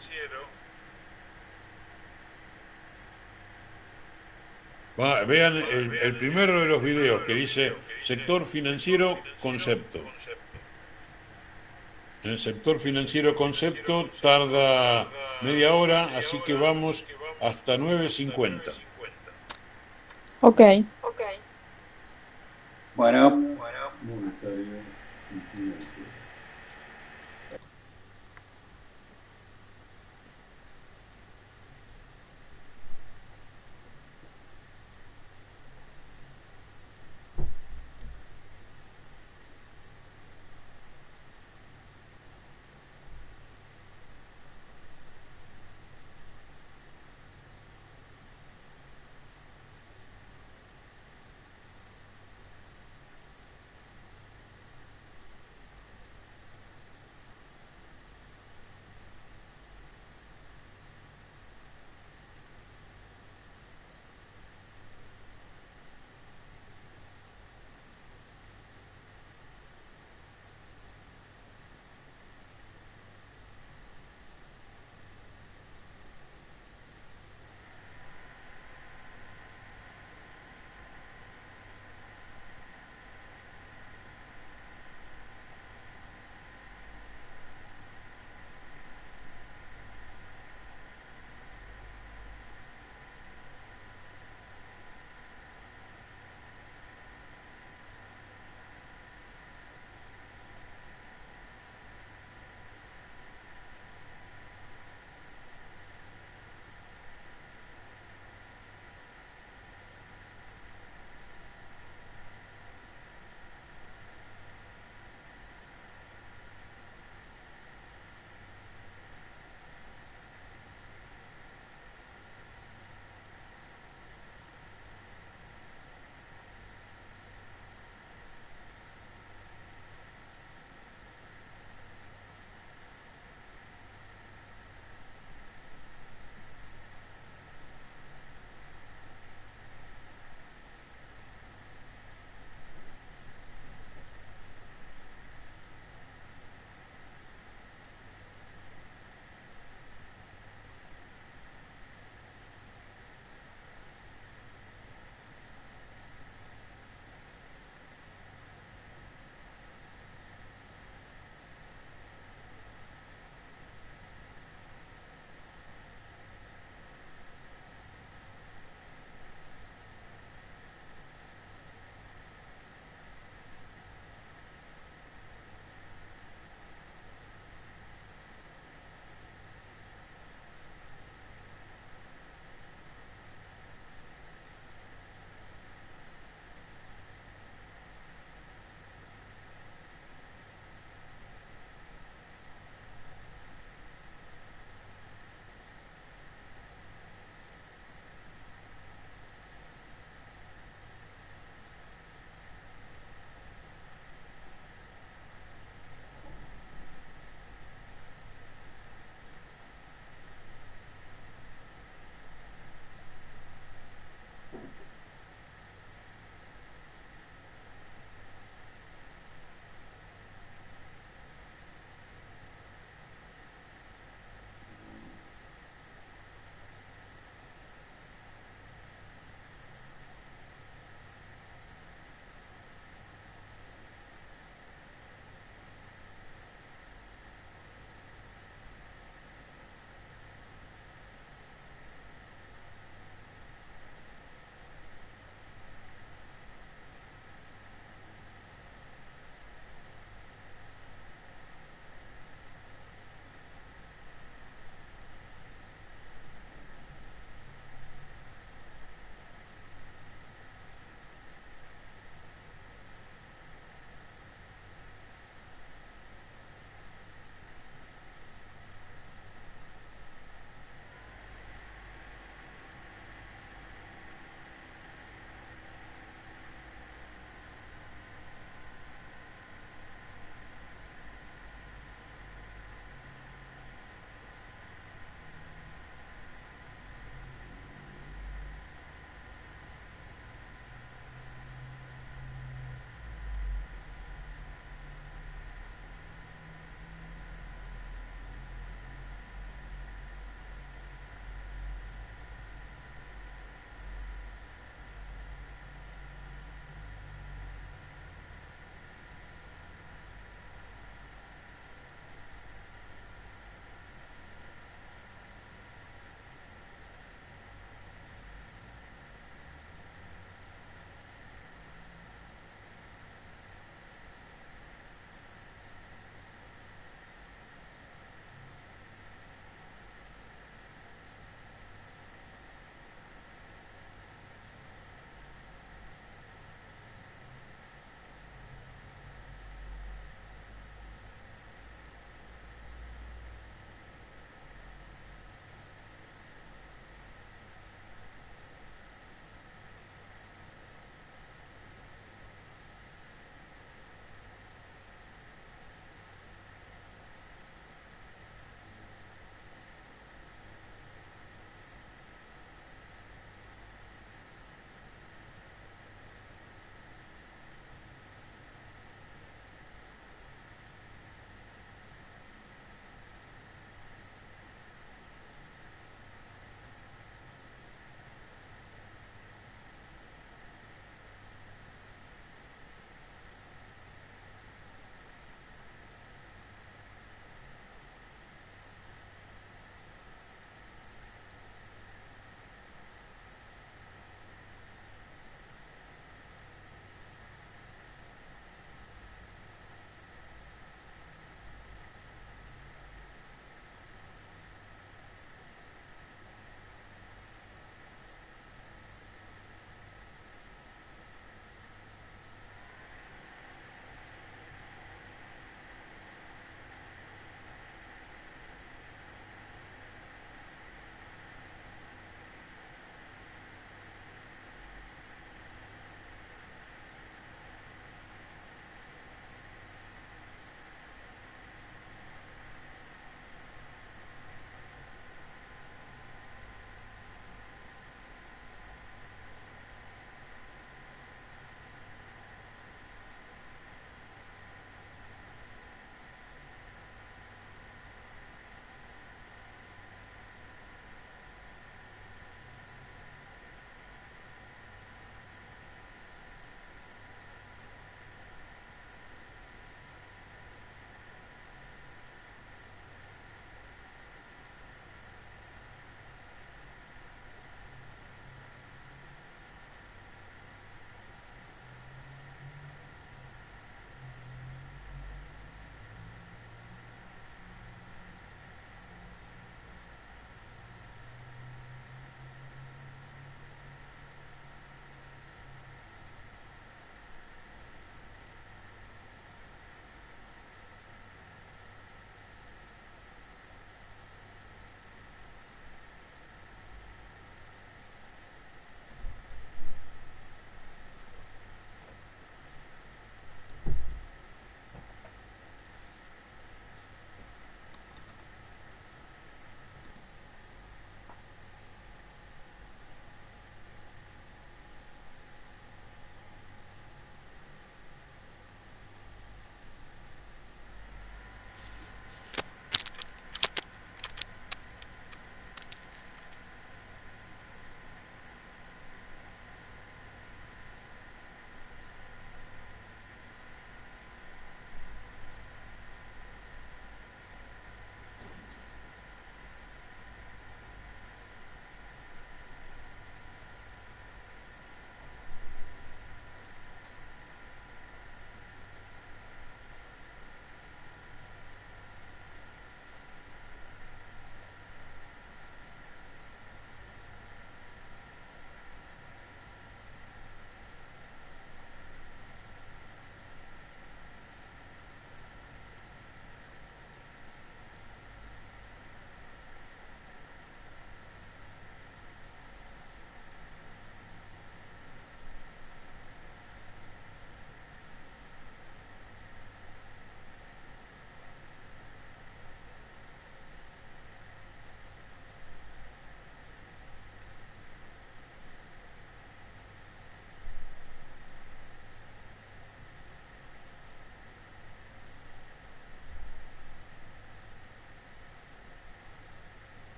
Vean el primero de los videos que dice sector financiero concepto. El sector financiero concepto tarda media hora, así que vamos hasta 9:50. Ok. Bueno,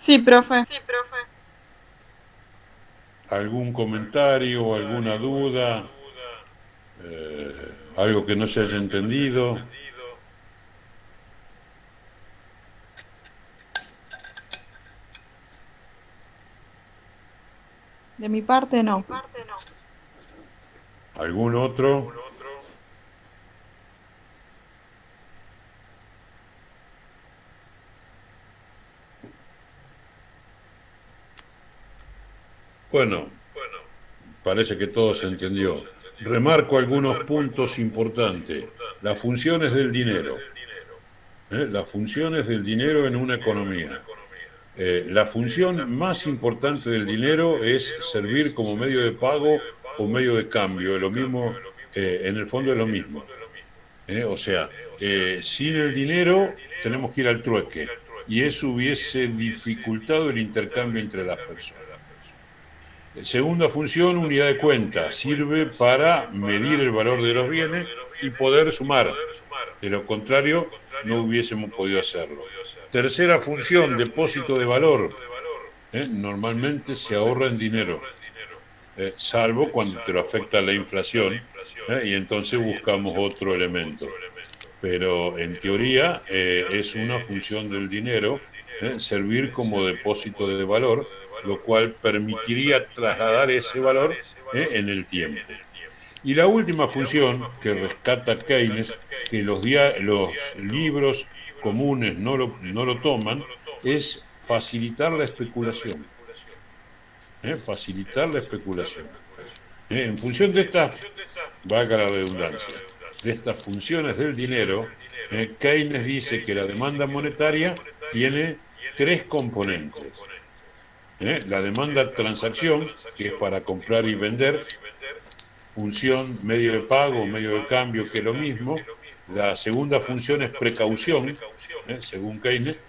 Sí, profe. ¿Algún comentario o alguna duda? ¿Algo que no se haya entendido? De mi parte, no. ¿Algún otro? Bueno, parece que todo se entendió. Remarco algunos puntos importantes. Las funciones del dinero. Las funciones del dinero en una economía. La función más importante del dinero es servir como medio de pago o medio de cambio. Lo mismo, en el fondo es lo mismo. O sea, sin el dinero tenemos que ir al trueque y eso hubiese dificultado el intercambio entre las personas. Segunda función, unidad de cuenta. Sirve para medir el valor de los bienes y poder sumar. De lo contrario, no hubiésemos podido hacerlo. Tercera función, depósito de valor. Normalmente se ahorra en dinero, salvo cuando te lo afecta la inflación, y entonces buscamos otro elemento. Pero en teoría es una función del dinero, servir como depósito de valor, lo cual permitiría trasladar ese valor en el tiempo. Y la última función que rescata Keynes, que los libros comunes no lo toman, es facilitar la especulación. Facilitar la especulación. En función de estas, valga la redundancia, de estas funciones del dinero, Keynes dice que la demanda monetaria tiene tres componentes. La demanda transacción, que es para comprar y vender, función medio de pago, medio de cambio, que es lo mismo. La segunda función es precaución, según Keynes,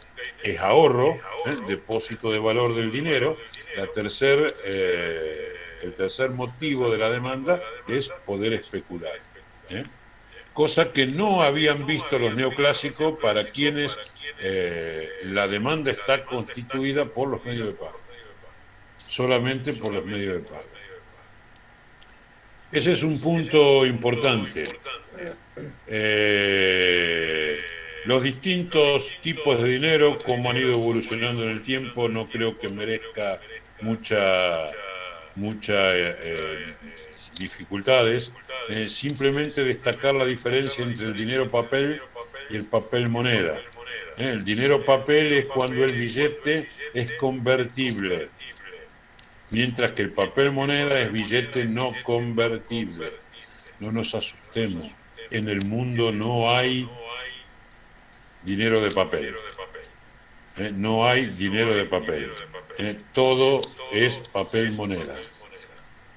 es ahorro, depósito de valor del dinero. El tercer motivo de la demanda es poder especular. Cosa que no habían visto los neoclásicos, para quienes la demanda está constituida por los medios de pago, solamente por los medios de pago. Ese es un punto importante. Los distintos tipos de dinero, como han ido evolucionando en el tiempo, no creo que merezca muchas dificultades. Simplemente destacar la diferencia entre el dinero papel y el papel moneda. El dinero papel es cuando el billete es convertible, mientras que el papel moneda es billete no convertible. No nos asustemos, en el mundo no hay dinero de papel. No hay dinero de papel. Todo es papel moneda.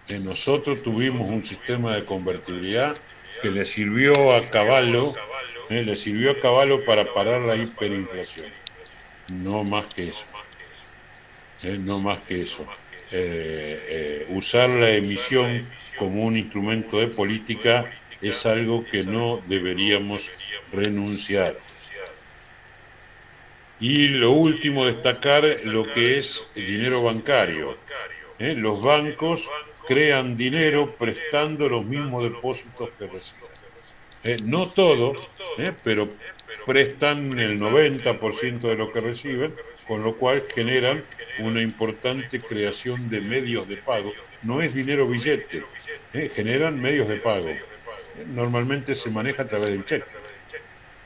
Nosotros tuvimos un sistema de convertibilidad que le sirvió a caballo para parar la hiperinflación. No más que eso. No más que eso. Usar la emisión como un instrumento de política es algo que no deberíamos renunciar. Y lo último, destacar lo que es el dinero bancario. Los bancos crean dinero prestando los mismos depósitos que reciben. No todo, pero prestan el 90% de lo que reciben, con lo cual generan una importante creación de medios de pago. No es dinero billete, generan medios de pago. Normalmente se maneja a través del cheque.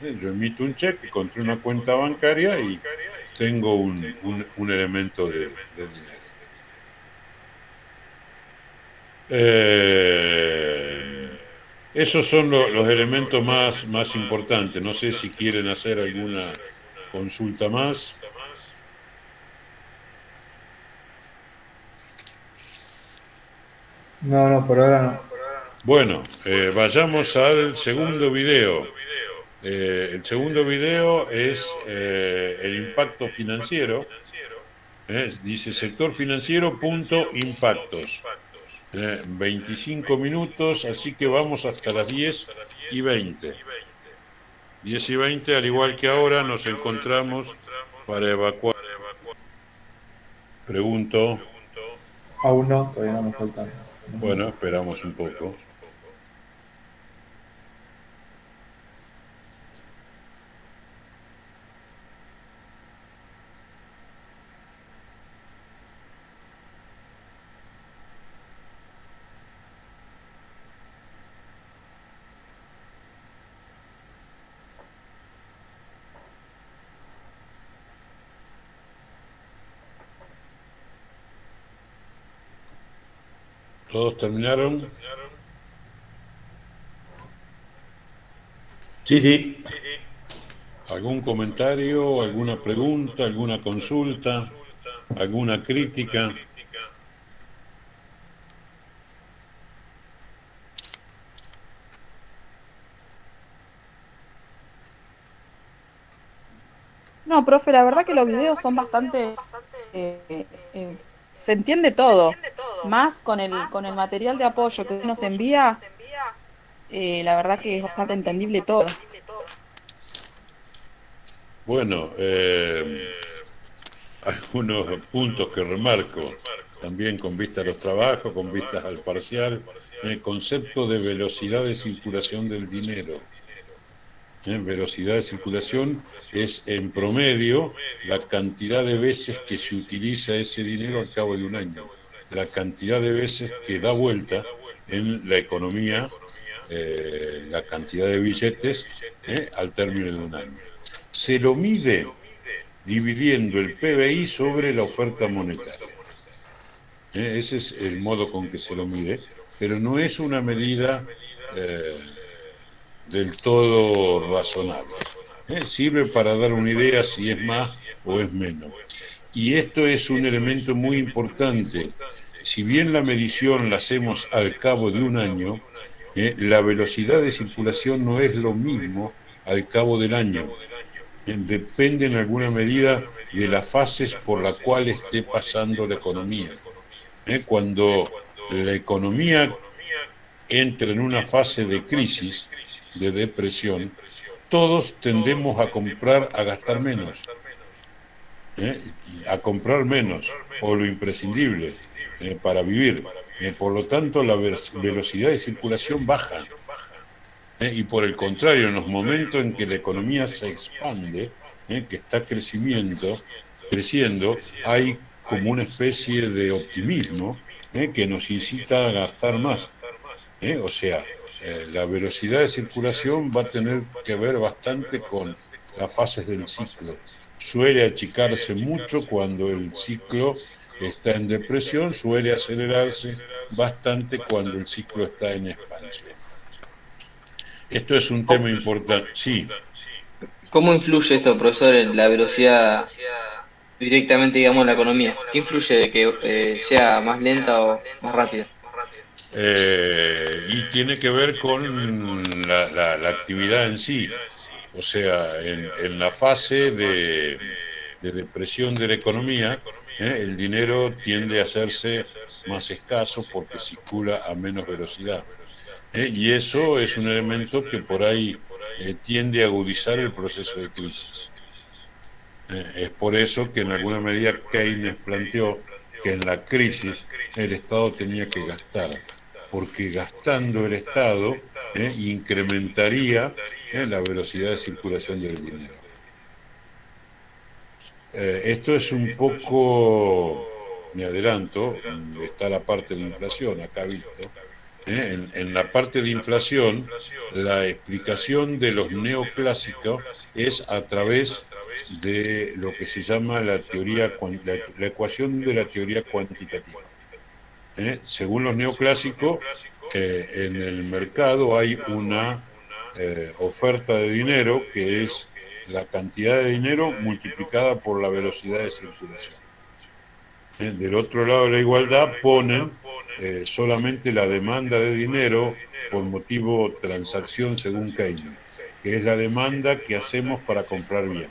Yo emito un cheque contra una cuenta bancaria y tengo un elemento de dinero. Esos son los elementos más importantes. No sé si quieren hacer alguna consulta más. No, por ahora no. Bueno, vayamos al segundo video. El segundo video es el impacto financiero. Dice sector financiero, impactos. 25 minutos, así que vamos hasta las 10:20. 10:20, al igual que ahora, nos encontramos para evacuar. Pregunto. Aún no, todavía no nos faltan. Bueno, esperamos un poco. ¿Todos terminaron? Sí, sí. ¿Algún comentario, alguna pregunta, alguna consulta, alguna crítica? No, profe, la verdad que los videos son bastante... se entiende todo, más con el material de apoyo que nos envía, la verdad que es bastante entendible todo. Bueno, algunos puntos que remarco, también con vista a los trabajos, con vistas al parcial, el concepto de velocidad de circulación del dinero. Velocidad de circulación es en promedio la cantidad de veces que se utiliza ese dinero al cabo de un año, la cantidad de veces que da vuelta en la economía, la cantidad de billetes al término de un año. Se lo mide dividiendo el PBI sobre la oferta monetaria. Ese es el modo con que se lo mide, pero no es una medida del todo razonable. Sirve para dar una idea si es más o es menos. Y esto es un elemento muy importante. Si bien la medición la hacemos al cabo de un año, la velocidad de circulación no es lo mismo al cabo del año. Depende en alguna medida de las fases por las cuales esté pasando la economía. Cuando la economía entra en una fase de crisis, de depresión, todos tendemos a comprar, a gastar menos, a comprar menos, o lo imprescindible para vivir. Por lo tanto, la velocidad de circulación baja. Y por el contrario, en los momentos en que la economía se expande, que está creciendo, hay como una especie de optimismo que nos incita a gastar más. O sea, la velocidad de circulación va a tener que ver bastante con las fases del ciclo. Suele achicarse mucho cuando el ciclo está en depresión, suele acelerarse bastante cuando el ciclo está en expansión. Esto es un tema importante. Sí. ¿Cómo influye esto, profesor, en la velocidad directamente, digamos, en la economía? ¿Qué influye de que sea más lenta o más rápida? Y tiene que ver con la actividad en sí. O sea, en la fase de depresión de la economía, el dinero tiende a hacerse más escaso porque circula a menos velocidad. Y eso es un elemento que por ahí tiende a agudizar el proceso de crisis. Es por eso que en alguna medida Keynes planteó que en la crisis el Estado tenía que gastar, porque gastando el Estado incrementaría la velocidad de circulación del dinero. Esto es un poco, me adelanto, está la parte de inflación acá visto. En la parte de inflación, la explicación de los neoclásicos es a través de lo que se llama la ecuación de la teoría cuantitativa. Según los neoclásicos, en el mercado hay una oferta de dinero que es la cantidad de dinero multiplicada por la velocidad de circulación. Del otro lado de la igualdad ponen solamente la demanda de dinero por motivo transacción según Keynes, que es la demanda que hacemos para comprar bienes.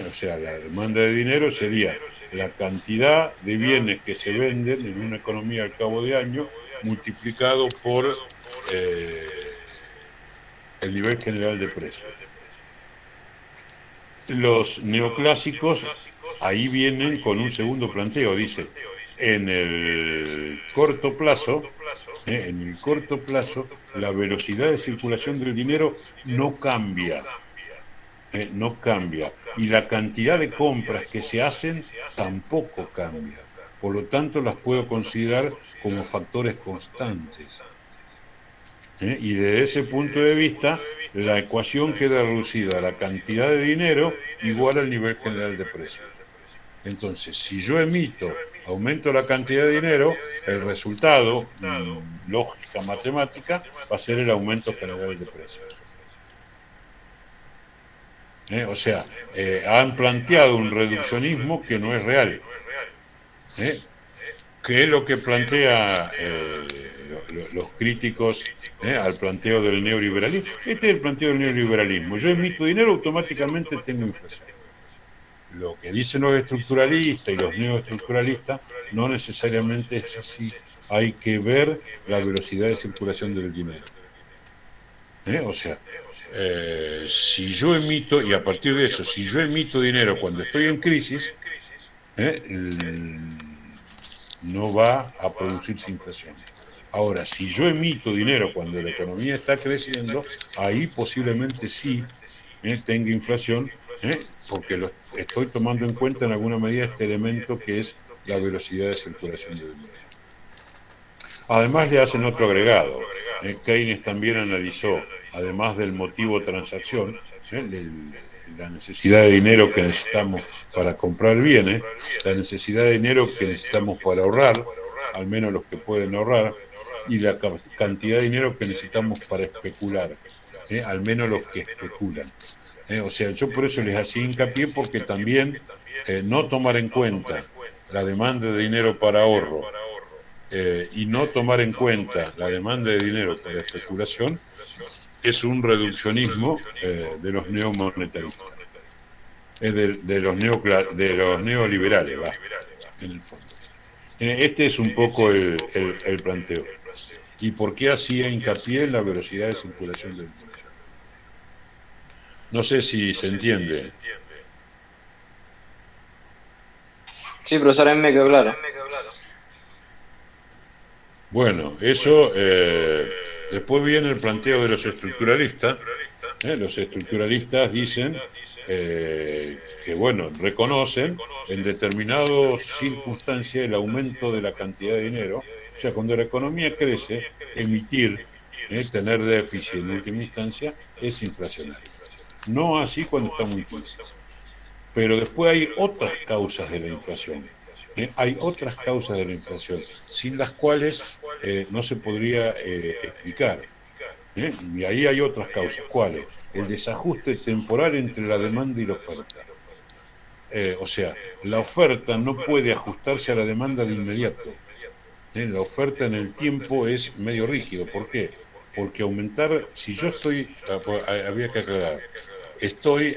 O sea, la demanda de dinero sería la cantidad de bienes que se venden en una economía al cabo de año multiplicado por el nivel general de precios. Los neoclásicos ahí vienen con un segundo planteo, dice, en el corto plazo, la velocidad de circulación del dinero no cambia, no cambia, y la cantidad de compras que se hacen tampoco cambia. Por lo tanto, las puedo considerar como factores constantes. Y desde ese punto de vista, la ecuación queda reducida a la cantidad de dinero igual al nivel general de precios. Entonces, si yo emito, aumento la cantidad de dinero, el resultado, lógica matemática, va a ser el aumento general de precios. O sea, han planteado un reduccionismo que no es real. ¿Qué es lo que plantea los críticos al planteo del neoliberalismo? Este es el planteo del neoliberalismo. Yo emito dinero, automáticamente tengo inflación. Lo que dicen los estructuralistas y los neoestructuralistas no necesariamente es así. Hay que ver la velocidad de circulación del dinero. O sea, si yo emito, y a partir de eso, si yo emito dinero cuando estoy en crisis, no va a producirse inflación. Ahora, si yo emito dinero cuando la economía está creciendo, ahí posiblemente sí tenga inflación, porque lo estoy tomando en cuenta en alguna medida este elemento que es la velocidad de circulación del dinero. Además le hacen otro agregado. Keynes también analizó, además del motivo transacción, la necesidad de dinero que necesitamos para comprar bienes, la necesidad de dinero que necesitamos para ahorrar, al menos los que pueden ahorrar, y la cantidad de dinero que necesitamos para especular, al menos los que especulan. O sea, yo por eso les hacía hincapié, porque también no tomar en cuenta la demanda de dinero para ahorro y no tomar en cuenta la demanda de dinero para especulación es un reduccionismo de los neomonetaristas, de los neoliberales, va, en el fondo. Este es un poco el planteo. ¿Y por qué hacía hincapié en la velocidad de circulación del dinero? No sé si se entiende. Sí, profesor, a mí me quedó claro. Bueno, eso, después viene el planteo de los estructuralistas. Los estructuralistas dicen que, bueno, reconocen en determinadas circunstancias el aumento de la cantidad de dinero. O sea, cuando la economía crece, emitir, tener déficit en última instancia, es inflacionario. No así cuando estamos en crisis. Pero después hay otras causas de la inflación. Hay otras causas de la inflación, sin las cuales no se podría explicar. Y ahí hay otras causas. ¿Cuáles? El desajuste temporal entre la demanda y la oferta. O sea, la oferta no puede ajustarse a la demanda de inmediato. La oferta en el tiempo es medio rígido. ¿Por qué? Porque aumentar, si yo estoy, había que aclarar, estoy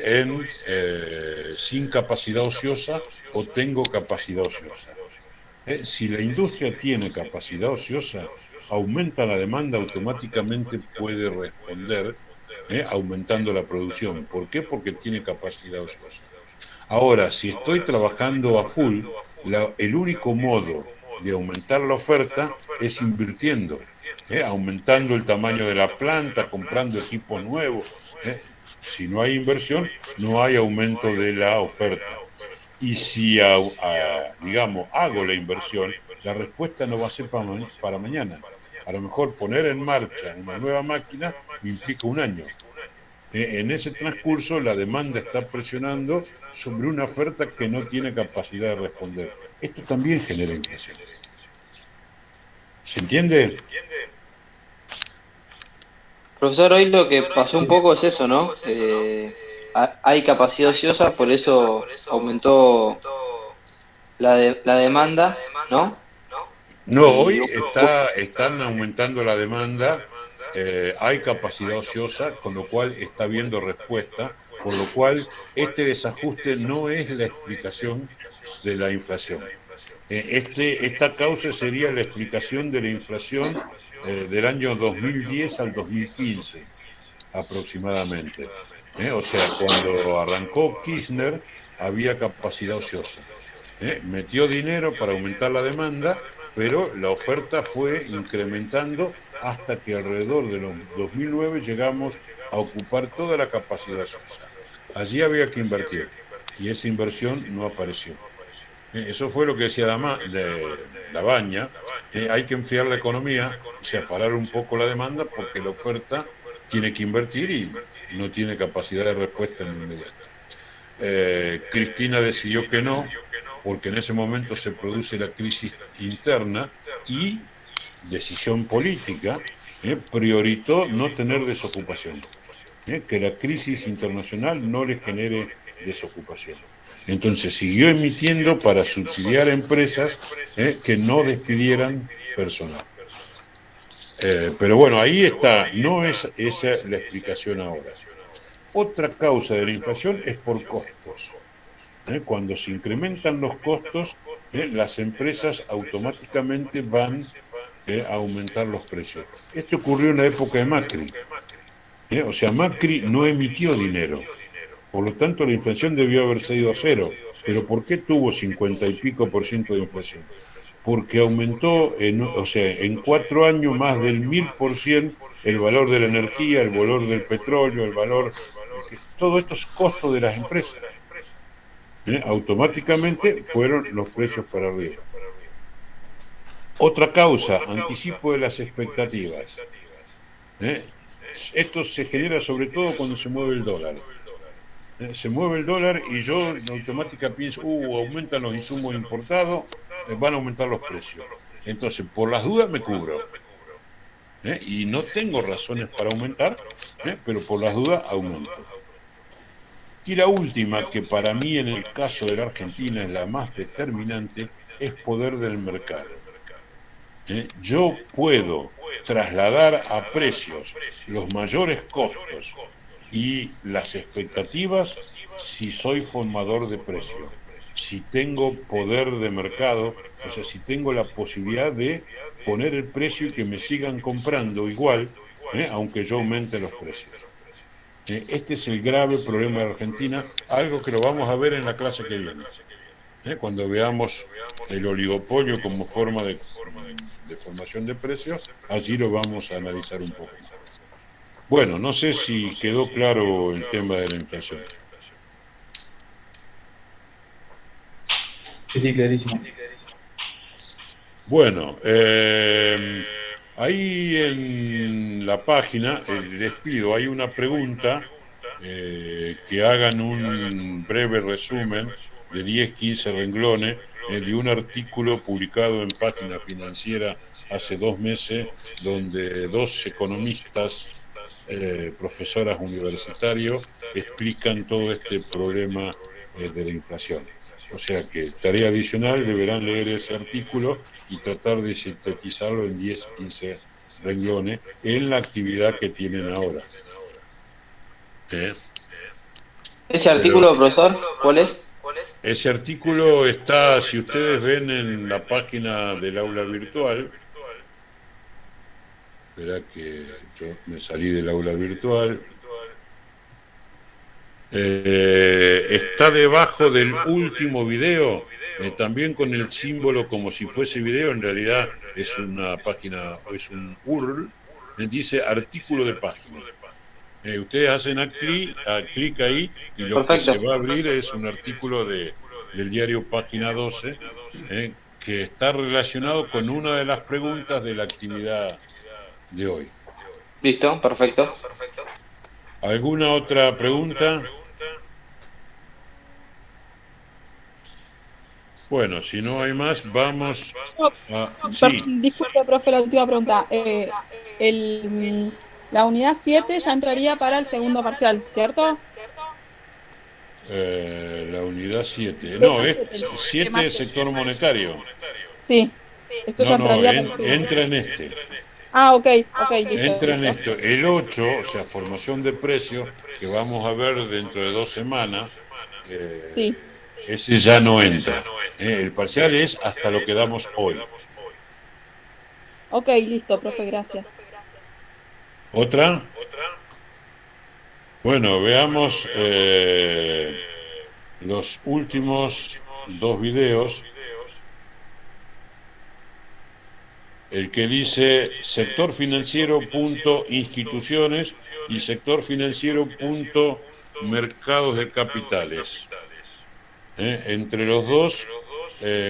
sin capacidad ociosa o tengo capacidad ociosa. Si la industria tiene capacidad ociosa, aumenta la demanda, automáticamente puede responder aumentando la producción. ¿Por qué? Porque tiene capacidad ociosa. Ahora, si estoy trabajando a full, el único modo de aumentar la oferta es invirtiendo, aumentando el tamaño de la planta, comprando equipos nuevos. Si no hay inversión, no hay aumento de la oferta. Y si, digamos, hago la inversión, la respuesta no va a ser para mañana. A lo mejor poner en marcha una nueva máquina me implica un año. En ese transcurso, la demanda está presionando sobre una oferta que no tiene capacidad de responder. Esto también genera inflación. ¿Se entiende? Profesor, hoy lo que pasó un poco es eso, ¿no? Hay capacidad ociosa, por eso aumentó la demanda, ¿no? No, hoy están aumentando la demanda, hay capacidad ociosa, con lo cual está habiendo respuesta, por lo cual este desajuste no es la explicación de la inflación. Esta causa sería la explicación de la inflación del año 2010 al 2015, aproximadamente. O sea, cuando arrancó Kirchner, había capacidad ociosa. Metió dinero para aumentar la demanda, pero la oferta fue incrementando hasta que alrededor de los 2009 llegamos a ocupar toda la capacidad ociosa. Allí había que invertir y esa inversión no apareció. Eso fue lo que decía Labaña. Hay que enfriar la economía, o sea, parar un poco la demanda porque la oferta tiene que invertir y no tiene capacidad de respuesta en lo inmediato. Cristina decidió que no, porque en ese momento se produce la crisis interna y decisión política prioritó no tener desocupación, que la crisis internacional no le genere desocupación. Entonces siguió emitiendo para subsidiar empresas que no despidieran personal. Pero bueno, ahí está, no es esa la explicación ahora. Otra causa de la inflación es por costos. Cuando se incrementan los costos, las empresas automáticamente van a aumentar los precios. Esto ocurrió en la época de Macri. O sea, Macri no emitió dinero. Por lo tanto, la inflación debió haberse ido a cero. ¿Pero por qué tuvo 50 y pico % de inflación? Porque aumentó, en 4 años más del 1000% el valor de la energía, el valor del petróleo, el valor... Todos estos costos de las empresas. Automáticamente fueron los precios para arriba. Otra causa, anticipo de las expectativas. Esto se genera sobre todo cuando se mueve el dólar. Se mueve el dólar y yo en automática pienso, aumentan los insumos importados, van a aumentar los precios. Entonces, por las dudas me cubro. Y no tengo razones para aumentar, pero por las dudas aumento. Y la última, que para mí en el caso de la Argentina es la más determinante, es poder del mercado. Yo puedo trasladar a precios los mayores costos y las expectativas si soy formador de precios, si tengo poder de mercado, o sea, si tengo la posibilidad de poner el precio y que me sigan comprando igual, aunque yo aumente los precios. Este es el grave problema de Argentina, algo que lo vamos a ver en la clase que viene. Cuando veamos el oligopolio como forma de formación de precios, allí lo vamos a analizar un poco. Bueno, no sé si quedó claro el tema de la inflación. Sí, clarísimo. Bueno, ahí en la página, les pido, hay una pregunta, que hagan un breve resumen de 10-15 renglones de un artículo publicado en Página Financiera hace 2 meses, donde 2 economistas, profesoras universitarios, explican todo este problema de la inflación. O sea que, tarea adicional, deberán leer ese artículo y tratar de sintetizarlo en 10-15 renglones en la actividad que tienen ahora. ¿Ese artículo, profesor, cuál es? Ese artículo está, si ustedes ven en la página del aula virtual, espera que yo me salí del aula virtual, está debajo del último video, también con el símbolo como si fuese video, en realidad es una página, es un URL, dice artículo de página. Ustedes hacen clic ahí y lo Perfecto. que se va a abrir es un artículo del diario Página 12, que está relacionado con una de las preguntas de la actividad de hoy. Listo, perfecto. ¿Alguna otra pregunta? Bueno, si no hay más, vamos a... Sí. Disculpe, profe, la última pregunta. La unidad 7 ya entraría para el segundo parcial, ¿cierto? La unidad 7. No, es 7 sector monetario. Sí. Esto ya entraría entra en este. Ah, ok, listo. Entra en esto. El 8, o sea, formación de precios, que vamos a ver dentro de 2 semanas, sí. Ese ya no entra. El parcial es hasta lo que damos hoy. Ok, listo, profe, gracias. ¿Otra? Bueno, veamos los últimos dos videos, el que dice sector financiero punto instituciones y sector financiero punto mercados de capitales. Entre los dos,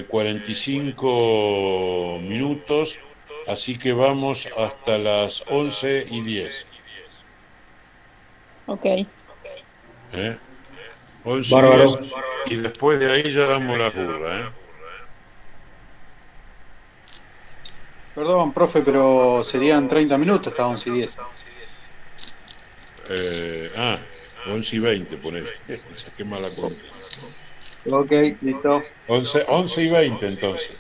45 minutos, así que vamos hasta las 11:10. Ok. 11:10, y después de ahí ya damos la curva. Perdón, profe, pero serían 30 minutos hasta 11:10. 11:20, ponele. Saqué mala cuenta. Ok, listo. 11:20 entonces.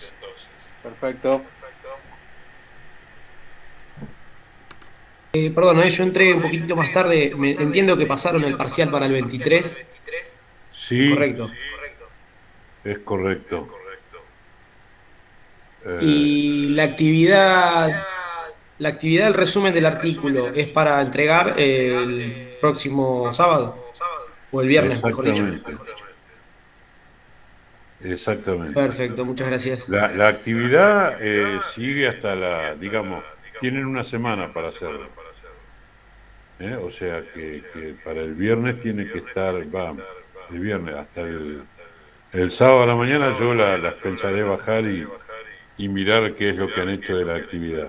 Perfecto. Perdón, yo entré un poquitito más tarde. Entiendo que pasaron el parcial para el 23. Sí, correcto. Es correcto. Y la actividad del resumen del artículo es para entregar el próximo sábado o el viernes, mejor dicho. Exactamente. Perfecto, muchas gracias. La actividad sigue hasta digamos, tienen una semana para hacerlo. O sea que para el viernes tiene que estar, el viernes hasta el sábado a la mañana yo las pensaré bajar y mirar qué es lo que han hecho de la actividad.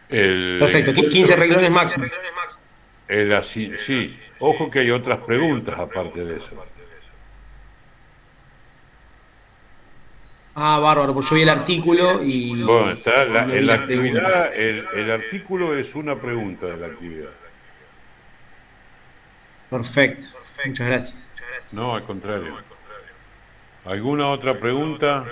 Perfecto, 15 renglones máximo. Sí, ojo que hay otras preguntas aparte de eso. Bárbaro, pues yo vi el artículo y... Bueno, está en la actividad, el artículo es una pregunta de la actividad. Perfecto, muchas gracias. No, al contrario. ¿Alguna otra pregunta?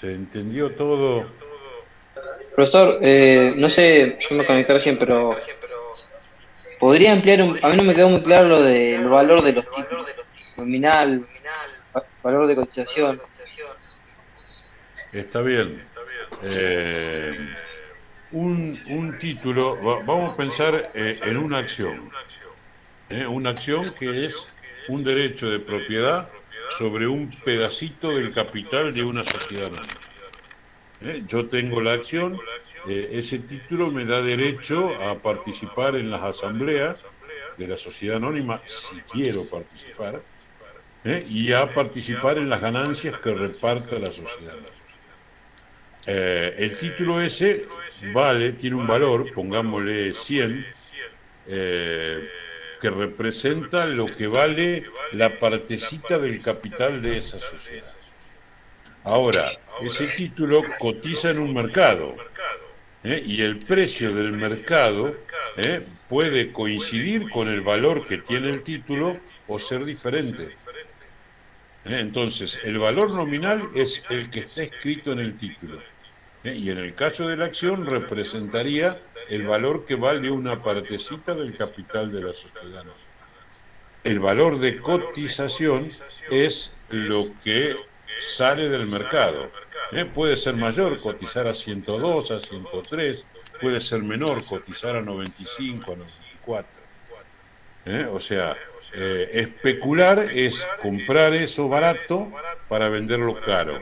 ¿Se entendió todo? Profesor, no sé, yo me conecté recién, pero ¿podría ampliar a mí no me quedó muy claro lo del valor de los títulos, nominal, valor de cotización? Está bien. Un título, vamos a pensar en una acción. Una acción que es un derecho de propiedad sobre un pedacito del capital de una sociedad anónima. Yo tengo la acción, ese título me da derecho a participar en las asambleas de la sociedad anónima, si quiero participar, y a participar en las ganancias que reparta la sociedad anónima. El título ese tiene un valor, pongámosle 100, que representa lo que vale la partecita del capital de esa sociedad. Ahora, ese título cotiza en un mercado, y el precio del mercado puede coincidir con el valor que tiene el título o ser diferente. Entonces, el valor nominal es el que está escrito en el título. Y en el caso de la acción representaría el valor que vale una partecita del capital de la sociedad. El valor de cotización es lo que sale del mercado. Puede ser mayor, cotizar a 102, a 103, puede ser menor, cotizar a 95, a 94. O sea, especular es comprar eso barato para venderlo caro.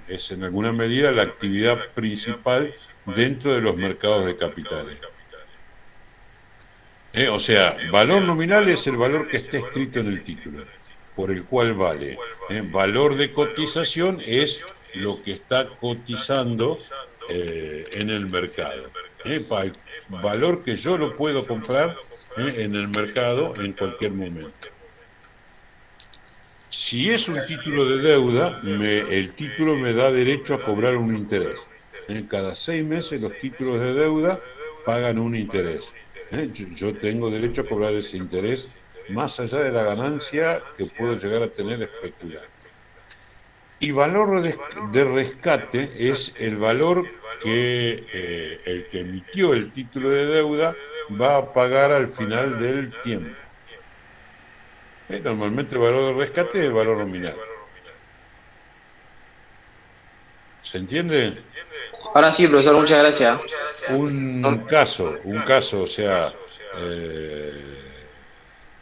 Es en alguna medida la actividad principal dentro de los mercados de capitales. O sea, valor nominal es el valor que está escrito en el título, por el cual vale. Valor de cotización es lo que está cotizando en el mercado. Valor que yo lo puedo comprar en el mercado en cualquier momento. Si es un título de deuda, el título me da derecho a cobrar un interés. Cada 6 meses los títulos de deuda pagan un interés. Yo tengo derecho a cobrar ese interés más allá de la ganancia que puedo llegar a tener especulando. Y valor de rescate es el valor que el que emitió el título de deuda va a pagar al final del tiempo. Normalmente el valor de rescate es el valor nominal. ¿Se entiende? Ahora sí, profesor, muchas gracias. Un caso, o sea,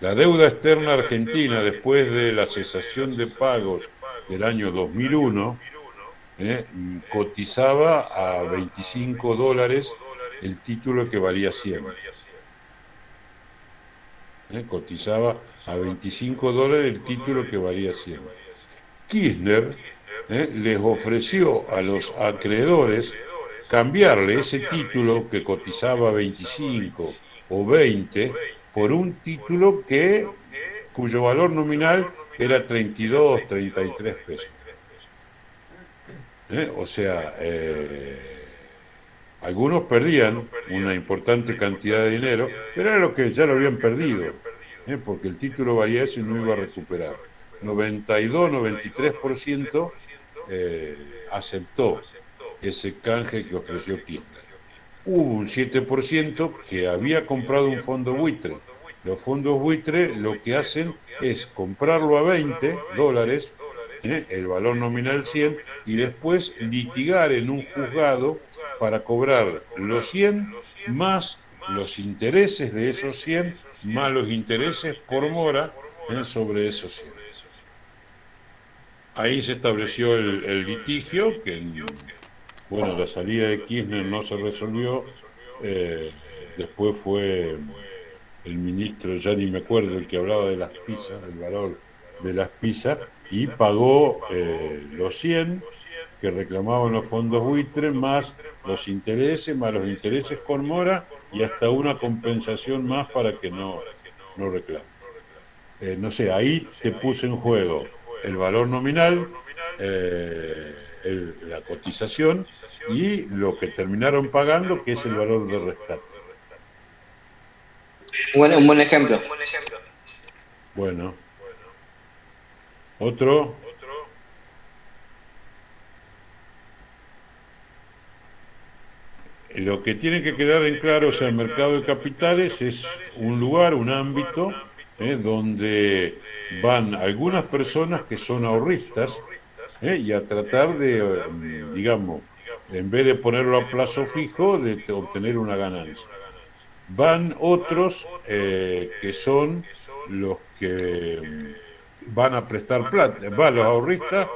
la deuda externa argentina después de la cesación de pagos del año 2001 cotizaba a $25 el título que valía 100. Cotizaba a $25 el título que valía 100. Kirchner les ofreció a los acreedores cambiarle ese título que cotizaba 25 o 20 por un título cuyo valor nominal era 32, 33 pesos. O sea, algunos perdían una importante cantidad de dinero, pero era lo que ya lo habían perdido, porque el título valía eso y no iba a recuperar. 92, 93% aceptó ese canje que ofreció Kirchner. Hubo un 7% que había comprado un fondo buitre. Los fondos buitre lo que hacen es comprarlo a $20, el valor nominal 100, y después litigar en un juzgado para cobrar los 100 más los intereses de esos 100 más los intereses por mora sobre esos 100. Ahí se estableció el litigio, que bueno, la salida de Kirchner no se resolvió, después fue el ministro, ya ni me acuerdo, el que hablaba de las pizzas, del valor de las pizzas, y pagó los 100 que reclamaban los fondos buitres, más los intereses con mora, y hasta una compensación más para que no reclamen. No sé, ahí te puse en juego el valor nominal, la cotización y lo que terminaron pagando, que es el valor de rescate. Un buen ejemplo. Bueno. Otro. Lo que tiene que quedar en claro, o sea, el mercado de capitales es un lugar, un ámbito, donde van algunas personas que son ahorristas y a tratar de, digamos, en vez de ponerlo a plazo fijo, de obtener una ganancia. Van otros que son los que van a prestar plata, los ahorristas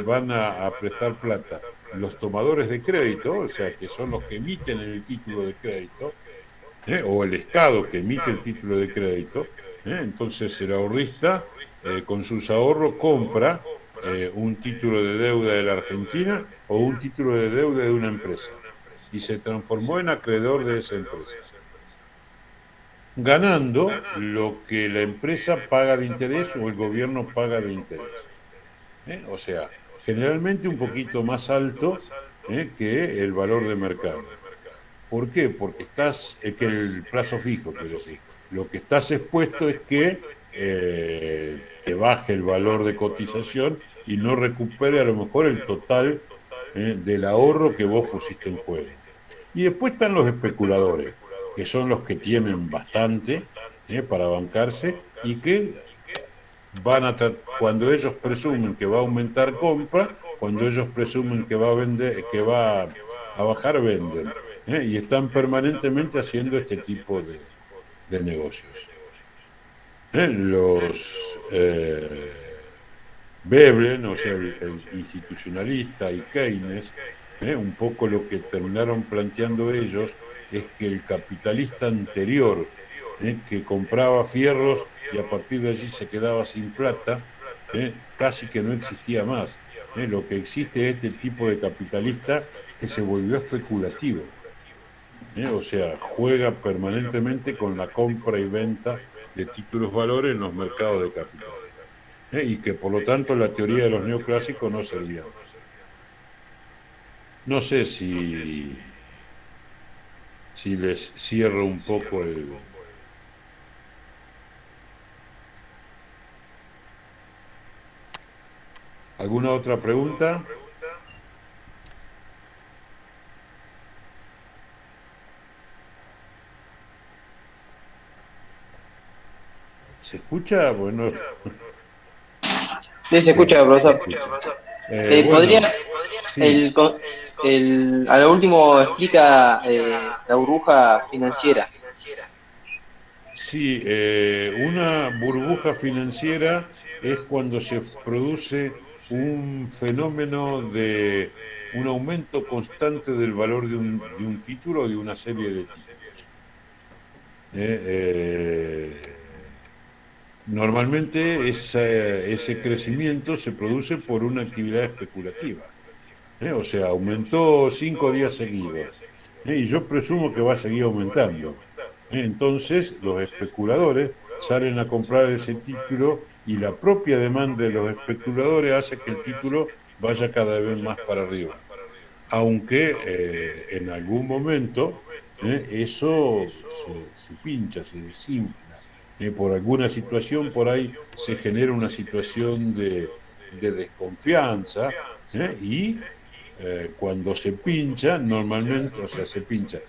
van a prestar plata. Los tomadores de crédito, o sea, que son los que emiten el título de crédito, o el Estado que emite el título de crédito, entonces el ahorrista con sus ahorros compra un título de deuda de la Argentina o un título de deuda de una empresa y se transformó en acreedor de esa empresa, ganando lo que la empresa paga de interés o el gobierno paga de interés. O sea, generalmente un poquito más alto que el valor de mercado. ¿Por qué? Porque que el plazo fijo, quiero decir. Lo que estás expuesto es que te baje el valor de cotización y no recupere a lo mejor el total del ahorro que vos pusiste en juego. Y después están los especuladores, que son los que tienen bastante para bancarse y que cuando ellos presumen que va a aumentar compra, cuando ellos presumen que va a vender, que va a bajar, venden. Y están permanentemente haciendo este tipo de negocios. Los Veblen, o sea, el institucionalista, y Keynes, un poco lo que terminaron planteando ellos es que el capitalista anterior, que compraba fierros y a partir de allí se quedaba sin plata, casi que no existía más. Lo que existe es este tipo de capitalista que se volvió especulativo. O sea, juega permanentemente con la compra y venta de títulos valores en los mercados de capitales. Y que por lo tanto la teoría de los neoclásicos no servía. No sé si les cierro un poco el... ¿Alguna otra pregunta? ¿Se escucha? Bueno, Sí, se escucha, profesor. bueno, ¿Podría, sí, a lo último explica la burbuja financiera? sí, una burbuja financiera es cuando se produce un fenómeno de un aumento constante del valor de un título o de una serie de títulos. Normalmente ese crecimiento se produce por una actividad especulativa. O sea, aumentó 5 días seguidos. Y yo presumo que va a seguir aumentando. Entonces, los especuladores salen a comprar ese título y la propia demanda de los especuladores hace que el título vaya cada vez más para arriba. Aunque en algún momento eso se pincha, se desinfla. Por alguna situación por ahí se genera una situación de desconfianza y cuando se pincha, normalmente, o sea, se pincha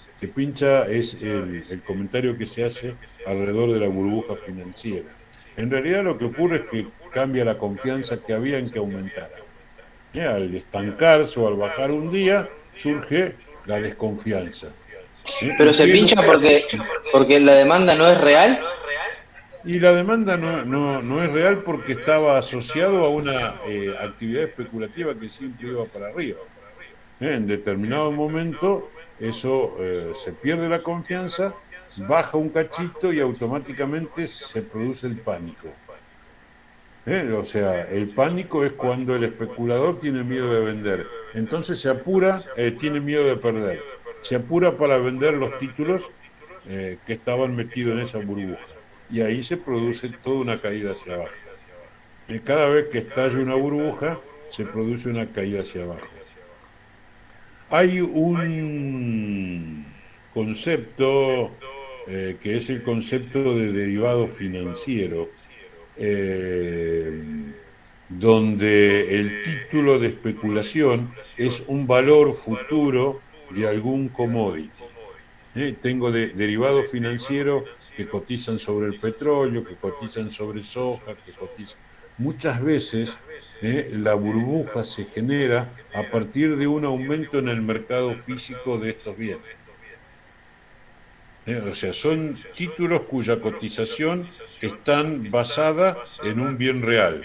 es el comentario que se hace alrededor de la burbuja financiera. En realidad lo que ocurre es que cambia la confianza que había en que aumentara. Al estancarse o al bajar un día, surge la desconfianza. Pero se pincha porque la demanda no es real. Y la demanda no es real porque estaba asociado a una actividad especulativa que siempre iba para arriba. En determinado momento eso se pierde la confianza, baja un cachito y automáticamente se produce el pánico. O sea, el pánico es cuando el especulador tiene miedo de vender. Entonces se apura, tiene miedo de perder. Se apura para vender los títulos que estaban metidos en esa burbuja. Y ahí se produce toda una caída hacia abajo. Cada vez que estalla una burbuja, se produce una caída hacia abajo. Hay un concepto que es el concepto de derivado financiero, donde el título de especulación es un valor futuro de algún commodity. Tengo derivados financieros que cotizan sobre el petróleo, que cotizan sobre soja, que cotizan. Muchas veces la burbuja se genera a partir de un aumento en el mercado físico de estos bienes. O sea, son títulos cuya cotización están basada en un bien real,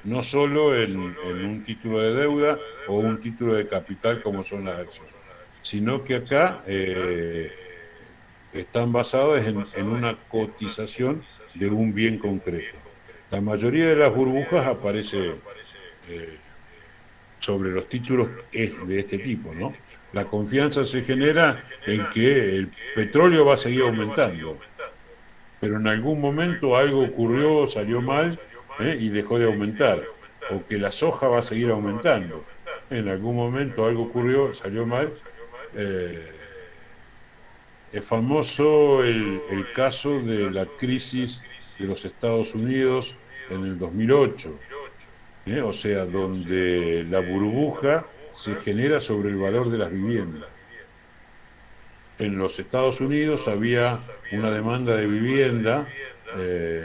no solo en un título de deuda o un título de capital como son las acciones, sino que acá están basados en una cotización de un bien concreto. La mayoría de las burbujas aparece sobre los títulos de este tipo, ¿no? La confianza se genera en que el petróleo va a seguir aumentando, pero en algún momento algo ocurrió, salió mal y dejó de aumentar, o que la soja va a seguir aumentando. En algún momento algo ocurrió, salió mal. Es famoso el caso de la crisis de los Estados Unidos en el 2008, o sea, donde la burbuja se genera sobre el valor de las viviendas. En los Estados Unidos había una demanda de vivienda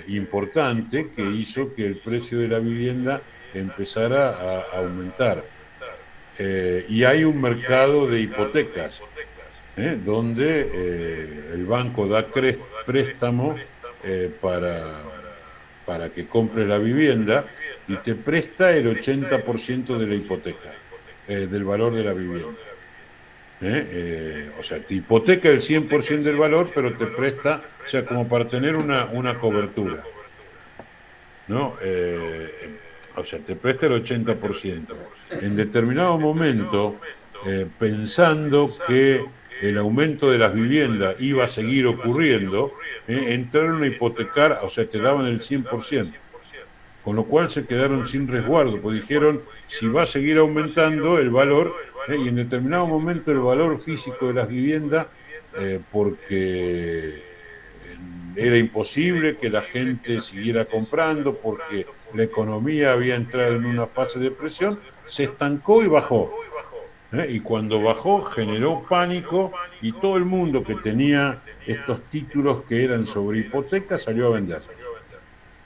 importante que hizo que el precio de la vivienda empezara a aumentar. Y hay un mercado de hipotecas, donde el banco da préstamo para que compres la vivienda y te presta el 80% de la hipoteca, del valor de la vivienda. O sea, te hipoteca el 100% del valor, pero te presta, o sea, como para tener una cobertura, ¿no? O sea, te presta el 80%. En determinado momento, pensando que el aumento de las viviendas iba a seguir ocurriendo, entraron a hipotecar, o sea, te daban el 100%. Con lo cual se quedaron sin resguardo, pues dijeron, si va a seguir aumentando el valor, y en determinado momento el valor físico de las viviendas, porque era imposible que la gente siguiera comprando, porque la economía había entrado en una fase de presión, se estancó y bajó. Y cuando bajó generó pánico y todo el mundo que tenía estos títulos que eran sobre hipoteca salió a vender.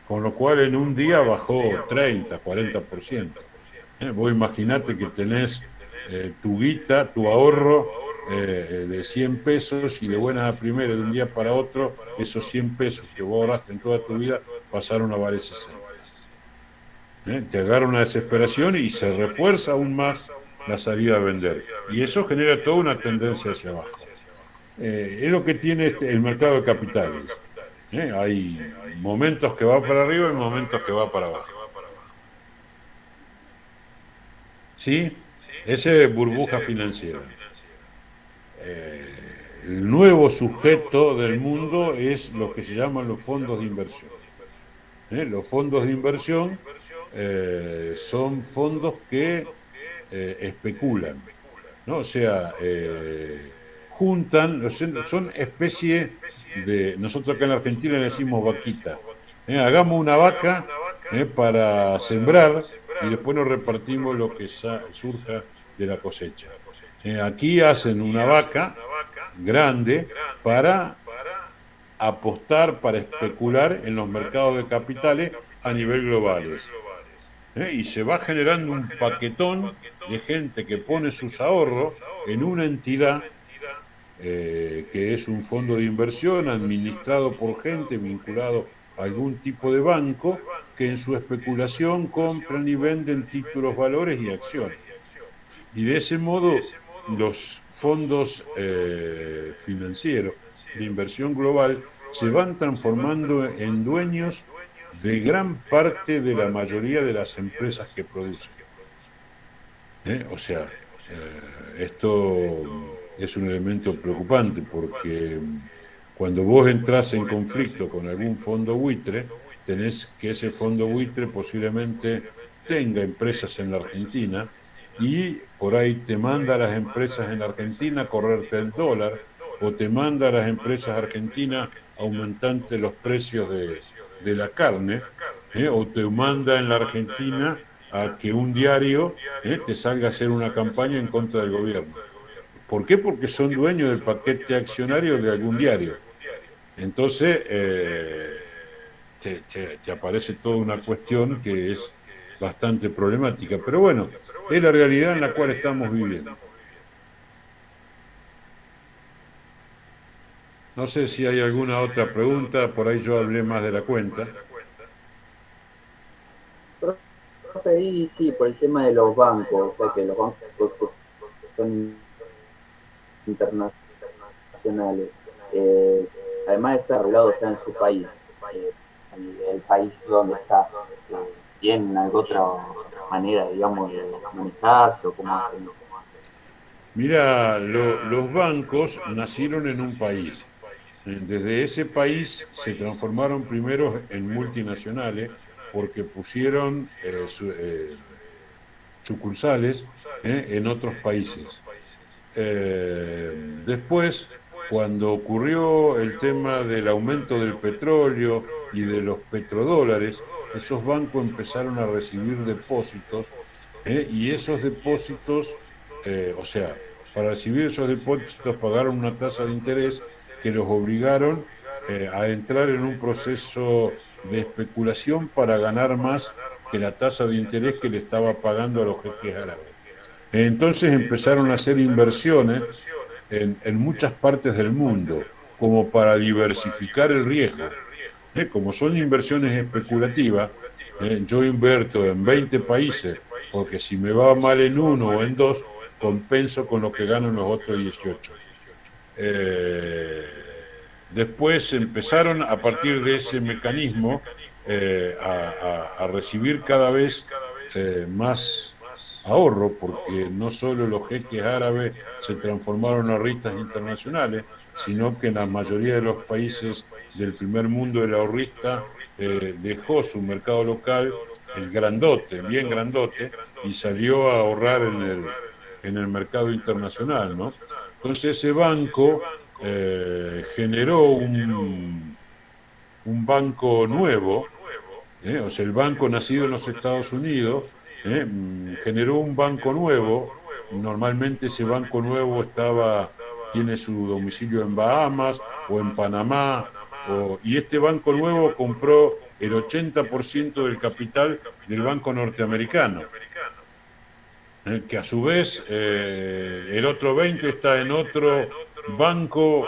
con lo cual en un día bajó 30, 40%. Vos imaginate que tenés tu guita, tu ahorro de 100 pesos y de buenas a primeras de un día para otro, esos 100 pesos que vos ahorraste en toda tu vida pasaron a valer 60. Te agarra una desesperación y se refuerza aún más la salida a vender. Y eso genera toda una tendencia hacia abajo. Es lo que tiene el mercado de capitales. Hay momentos que va para arriba y momentos que va para abajo. ¿Sí? Ese es burbuja financiera. El nuevo sujeto del mundo es lo que se llaman los fondos de inversión. Los fondos de inversión son fondos que especulan, ¿no? O sea, juntan, son especie de, nosotros acá en Argentina le decimos vaquita. Hagamos una vaca para sembrar y después nos repartimos lo que surja de la cosecha. Aquí hacen una vaca grande para apostar, para especular en los mercados de capitales a nivel global. Y se va generando un paquetón de gente que pone sus ahorros en una entidad que es un fondo de inversión administrado por gente vinculado a algún tipo de banco que en su especulación compran y venden títulos, valores y acciones. Y de ese modo los fondos financieros de inversión global se van transformando en dueños de gran parte de la mayoría de las empresas que producen. O sea, esto es un elemento preocupante porque cuando vos entras en conflicto con algún fondo buitre, tenés que ese fondo buitre posiblemente tenga empresas en la Argentina y por ahí te manda a las empresas en la Argentina a correrte el dólar o te manda a las empresas argentinas aumentante los precios de la carne, o te manda en la Argentina a que un diario te salga a hacer una campaña en contra del gobierno. ¿Por qué? Porque son dueños del paquete accionario de algún diario. Entonces, te aparece toda una cuestión que es bastante problemática. Pero bueno, es la realidad en la cual estamos viviendo. No sé si hay alguna otra pregunta, por ahí yo hablé más de la cuenta. Ahí sí, por el tema de los bancos, o sea que los bancos son internacionales. Además está regulado ya en su país, el país donde está. ¿Tienen alguna otra manera, digamos, de manejarse o cómo hacen? Mira, los bancos nacieron en un país. Desde ese país se transformaron primero en multinacionales porque pusieron sucursales en otros países. Después, cuando ocurrió el tema del aumento del petróleo y de los petrodólares, esos bancos empezaron a recibir depósitos y esos depósitos, o sea, para recibir esos depósitos pagaron una tasa de interés que los obligaron a entrar en un proceso de especulación para ganar más que la tasa de interés que le estaba pagando a los jeques árabes. Entonces empezaron a hacer inversiones en muchas partes del mundo, como para diversificar el riesgo. Como son inversiones especulativas, yo invierto en 20 países, porque si me va mal en uno o en dos, compenso con lo que gano en los otros 18. Después empezaron a partir de ese mecanismo a recibir cada vez más ahorro, porque no solo los jeques árabes se transformaron en ahorristas internacionales, sino que en la mayoría de los países del primer mundo el ahorrista dejó su mercado local, el grandote, bien grandote, y salió a ahorrar en el mercado internacional, ¿no? Entonces ese banco generó un banco nuevo, o sea, el banco nacido en los Estados Unidos generó un banco nuevo. Normalmente ese banco nuevo tiene su domicilio en Bahamas o en Panamá y este banco nuevo compró el 80% del capital del banco norteamericano, que a su vez el otro 20% está en otro banco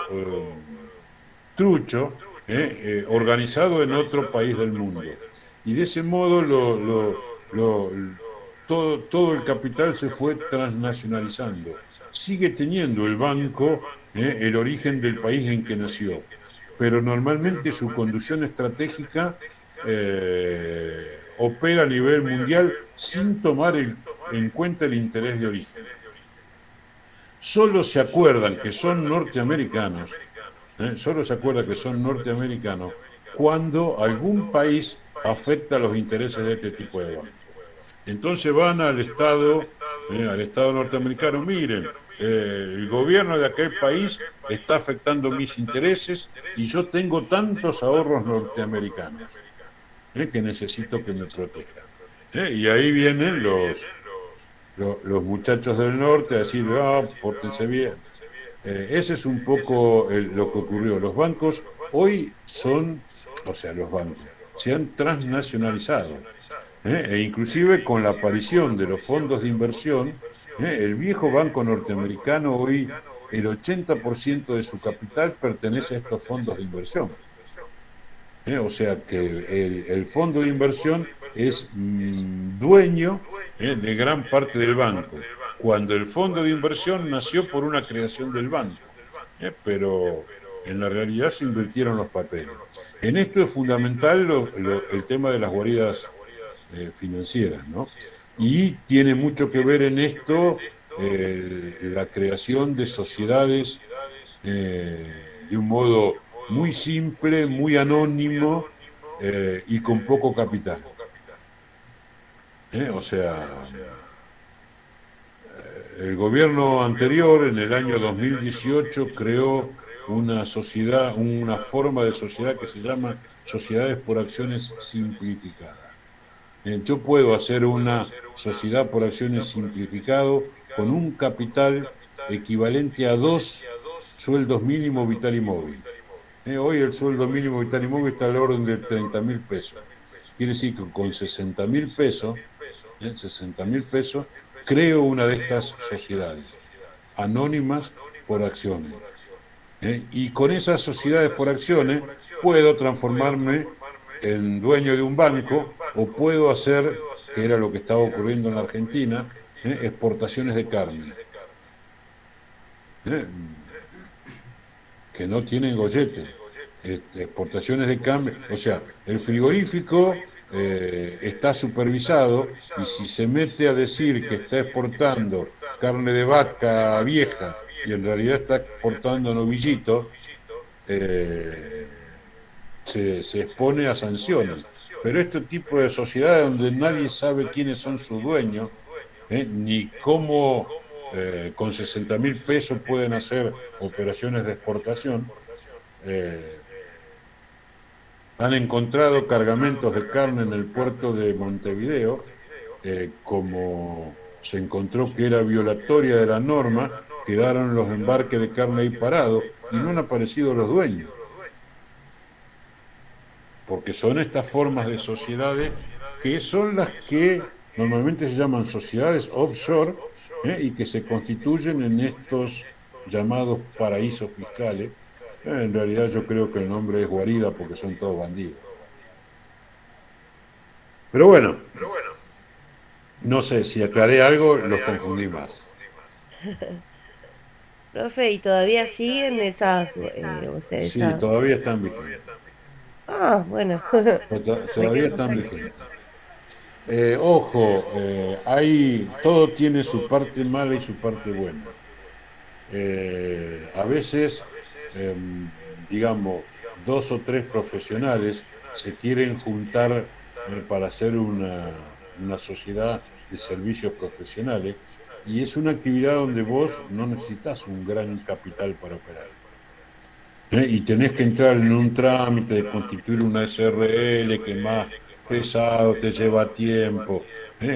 trucho, organizado en otro país del mundo. Y de ese modo todo el capital se fue transnacionalizando. Sigue teniendo el banco el origen del país en que nació, pero normalmente su conducción estratégica opera a nivel mundial sin tomar en cuenta el interés de origen. Solo se acuerdan que son norteamericanos, cuando algún país afecta los intereses de este tipo de bancos. Entonces van al Estado norteamericano, miren, el gobierno de aquel país está afectando mis intereses y yo tengo tantos ahorros norteamericanos que necesito que me protejan. Y ahí vienen los muchachos del norte a decir, pórtense bien. Ese es un poco lo que ocurrió. Los bancos hoy los bancos se han transnacionalizado. E inclusive con la aparición de los fondos de inversión, el viejo banco norteamericano hoy, el 80% de su capital pertenece a estos fondos de inversión. O sea que el fondo de inversión es dueño de gran parte del banco, cuando el fondo de inversión nació por una creación del banco, pero en la realidad se invirtieron los papeles. En esto es fundamental el tema de las guaridas financieras, ¿no? Y tiene mucho que ver en esto la creación de sociedades de un modo muy simple, muy anónimo y con poco capital. O sea, el gobierno anterior, en el año 2018, creó una sociedad, una forma de sociedad que se llama sociedades por acciones simplificadas. Yo puedo hacer una sociedad por acciones simplificado con un capital equivalente a 2 sueldos mínimos vital y móvil. Hoy el sueldo mínimo vital y móvil está al orden de 30.000 pesos. Quiere decir que con 60.000 pesos, creo una de estas sociedades anónimas por acciones. Y con esas sociedades por acciones puedo transformarme en dueño de un banco o puedo hacer, que era lo que estaba ocurriendo en la Argentina, exportaciones de carne. Que no tienen gollete. Exportaciones de carne, o sea, el frigorífico está supervisado y si se mete a decir que está exportando carne de vaca vieja y en realidad está exportando novillito, se expone a sanciones. Pero este tipo de sociedades donde nadie sabe quiénes son sus dueños, ni cómo con 60.000 pesos pueden hacer operaciones de exportación, han encontrado cargamentos de carne en el puerto de Montevideo, como se encontró que era violatoria de la norma, quedaron los embarques de carne ahí parados y no han aparecido los dueños. Porque son estas formas de sociedades que son las que normalmente se llaman sociedades offshore y que se constituyen en estos llamados paraísos fiscales. En realidad yo creo que el nombre es guarida porque son todos bandidos. Pero bueno, no sé, si aclaré algo, los confundí más. Profe, ¿y todavía siguen esas, Sí, todavía están vigentes. Ah, bueno. Todavía están vigentes. Ojo, todo tiene su parte mala y su parte buena. A veces, digamos, 2 o 3 profesionales se quieren juntar para hacer una sociedad de servicios profesionales y es una actividad donde vos no necesitas un gran capital para operar. Y tenés que entrar en un trámite de constituir una SRL que más pesado, te lleva tiempo.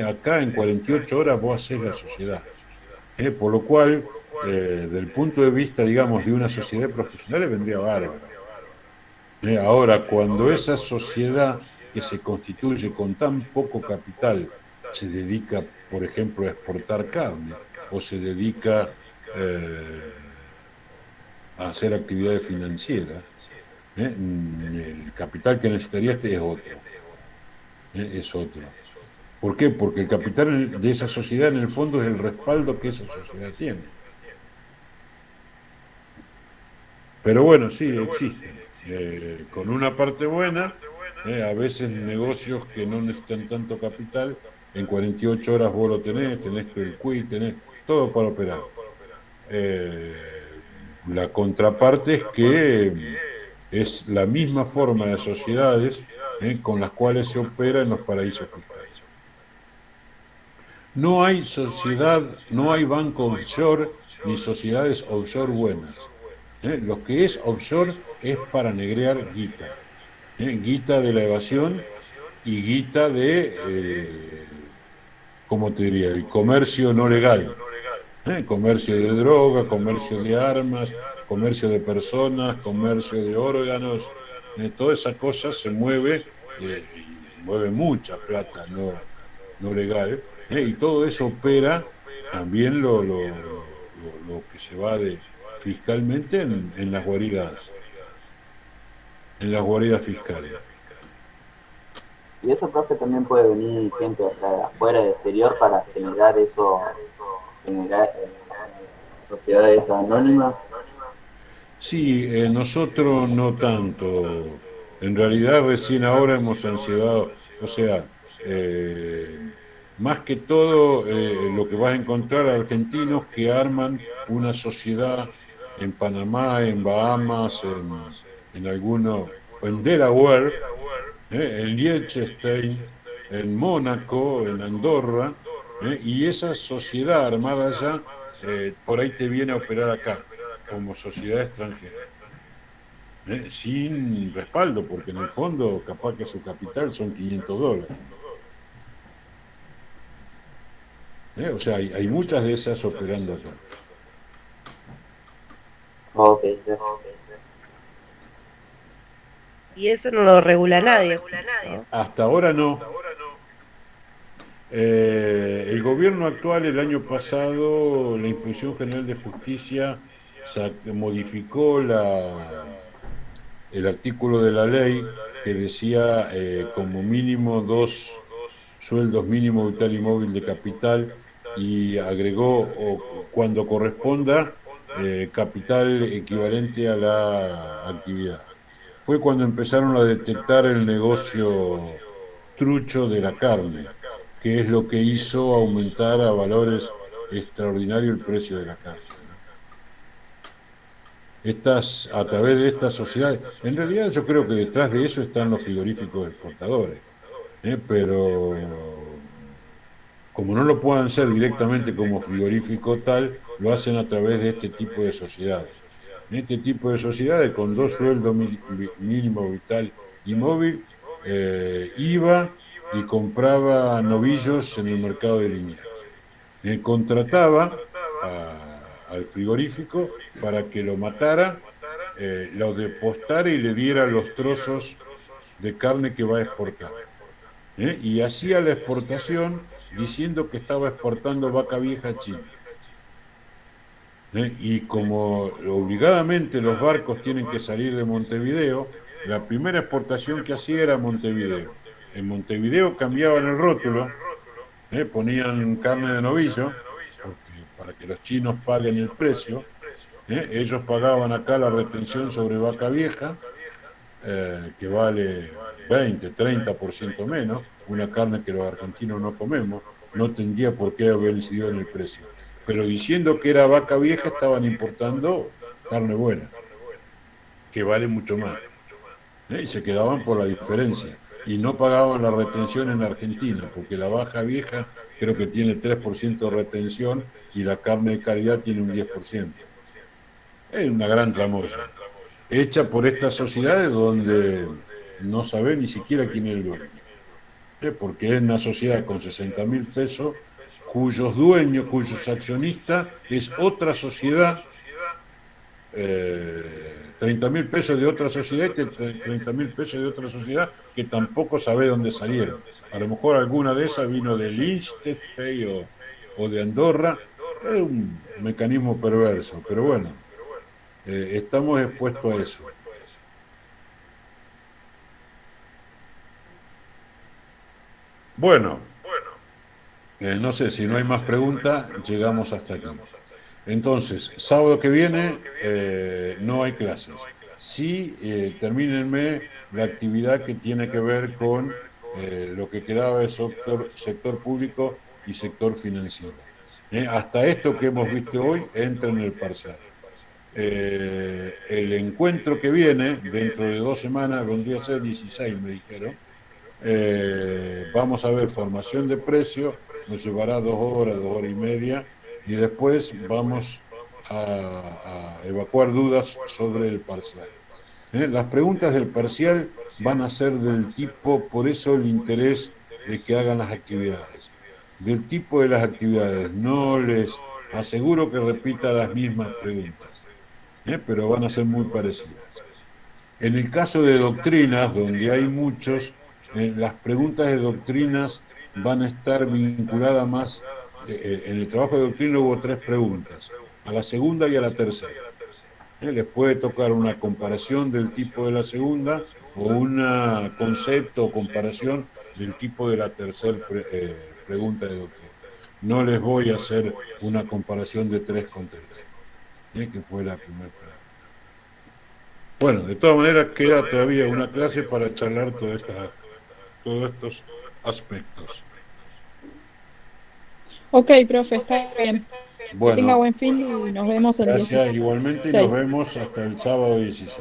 Acá en 48 horas vos hacés la sociedad. Por lo cual, desde el punto de vista, digamos, de una sociedad profesional vendría bárbaro. Ahora, cuando esa sociedad que se constituye con tan poco capital se dedica, por ejemplo, a exportar carne o se dedica a hacer actividades financieras, el capital que necesitaría este es otro. Es otro. ¿Por qué? Porque el capital de esa sociedad en el fondo es el respaldo que esa sociedad tiene. Pero bueno, sí, existen. Con una parte buena, a veces negocios que no necesitan tanto capital, en 48 horas vos lo tenés el quit, tenés todo para operar. La contraparte es que es la misma forma de sociedades con las cuales se opera en los paraísos fiscales. No hay sociedad, no hay banco offshore ni sociedades offshore buenas. Lo que es offshore es para negrear guita. Guita de la evasión y guita de, ¿cómo te diría?, el comercio no legal. Comercio de droga, comercio de armas, comercio de personas, comercio de órganos. Toda esa cosa se mueve, y mueve mucha plata no legal. Y todo eso opera también lo que se va fiscalmente en las guaridas fiscales. Y eso, profe, también puede venir gente, o sea, de afuera, de exterior, para generar eso, generar sociedades anónimas. Sí, nosotros no tanto. En realidad recién ahora hemos ansiedad, o sea, más que todo lo que vas a encontrar argentinos que arman una sociedad en Panamá, en Bahamas, en algunos, en Delaware, en Liechtenstein, en Mónaco, en Andorra, y esa sociedad armada allá por ahí te viene a operar acá como sociedad extranjera, sin respaldo, porque en el fondo capaz que su capital son $500. O sea, hay muchas de esas operando acá. Ok, gracias. Y eso no lo regula nadie, ¿no? Hasta ahora no. El gobierno actual, el año pasado, la Inspección General de Justicia modificó el artículo de la ley que decía como mínimo 2 sueldos mínimo vital y móvil de capital, y agregó cuando corresponda capital equivalente a la actividad. Fue cuando empezaron a detectar el negocio trucho de la carne, que es lo que hizo aumentar a valores extraordinarios el precio de la carne. A través de estas sociedades, en realidad yo creo que detrás de eso están los frigoríficos exportadores, pero como no lo puedan hacer directamente como frigorífico tal, lo hacen a través de este tipo de sociedades. Este tipo de sociedades con 2 sueldos mínimo vital y móvil, iba y compraba novillos en el mercado de Liniers. Contrataba al frigorífico para que lo matara, lo depostara y le diera los trozos de carne que va a exportar. Y hacía la exportación diciendo que estaba exportando vaca vieja a China. Y como obligadamente los barcos tienen que salir de Montevideo, la primera exportación que hacía era Montevideo. En Montevideo cambiaban el rótulo, ponían carne de novillo, para que los chinos paguen el precio. Ellos pagaban acá la retención sobre vaca vieja, que vale 20, 30% menos, una carne que los argentinos no comemos, no tendría por qué haber incidido en el precio. Pero diciendo que era vaca vieja estaban importando carne buena, que vale mucho más. Y se quedaban por la diferencia. Y no pagaban la retención en Argentina, porque la vaca vieja creo que tiene 3% de retención y la carne de calidad tiene un 10%. Es una gran tramoya, hecha por estas sociedades donde no sabe ni siquiera quién es el dueño. Porque es una sociedad con 60.000 pesos, cuyos dueños, cuyos accionistas es otra sociedad 30.000 pesos de otra sociedad y 30.000 pesos de otra sociedad que tampoco sabe dónde salieron. A lo mejor alguna de esas vino de Liechtenstein o de Andorra. Es un mecanismo perverso, pero bueno, estamos expuestos a eso. Bueno, no sé, si no hay más preguntas, llegamos hasta aquí. Entonces, sábado que viene no hay clases. Sí, termínenme la actividad que tiene que ver con lo que quedaba de sector público y sector financiero. Hasta esto que hemos visto hoy entra en el parcial. El encuentro que viene, dentro de 2 semanas, vendría a ser 16, me dijeron. Vamos a ver formación de precio, nos llevará 2 horas, 2 horas y media, y después vamos a evacuar dudas sobre el parcial. Las preguntas del parcial van a ser del tipo, por eso el interés de que hagan las actividades. Del tipo de las actividades, no les aseguro que repita las mismas preguntas, pero van a ser muy parecidas. En el caso de doctrinas, donde hay muchos, las preguntas de doctrinas van a estar vinculadas más, en el trabajo de doctrina hubo 3 preguntas, a la segunda y a la tercera. Les puede tocar una comparación del tipo de la segunda o un concepto o comparación del tipo de la tercera pregunta de doctrina. No les voy a hacer una comparación de 3 con 3, que fue la primera pregunta. Bueno, de todas maneras queda todavía una clase para charlar todos estos aspectos. Ok, profe, está bien. Bueno, que tenga buen fin y nos vemos el 16. Gracias igualmente y nos vemos hasta el sábado 16.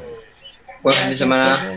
Buen fin de semana.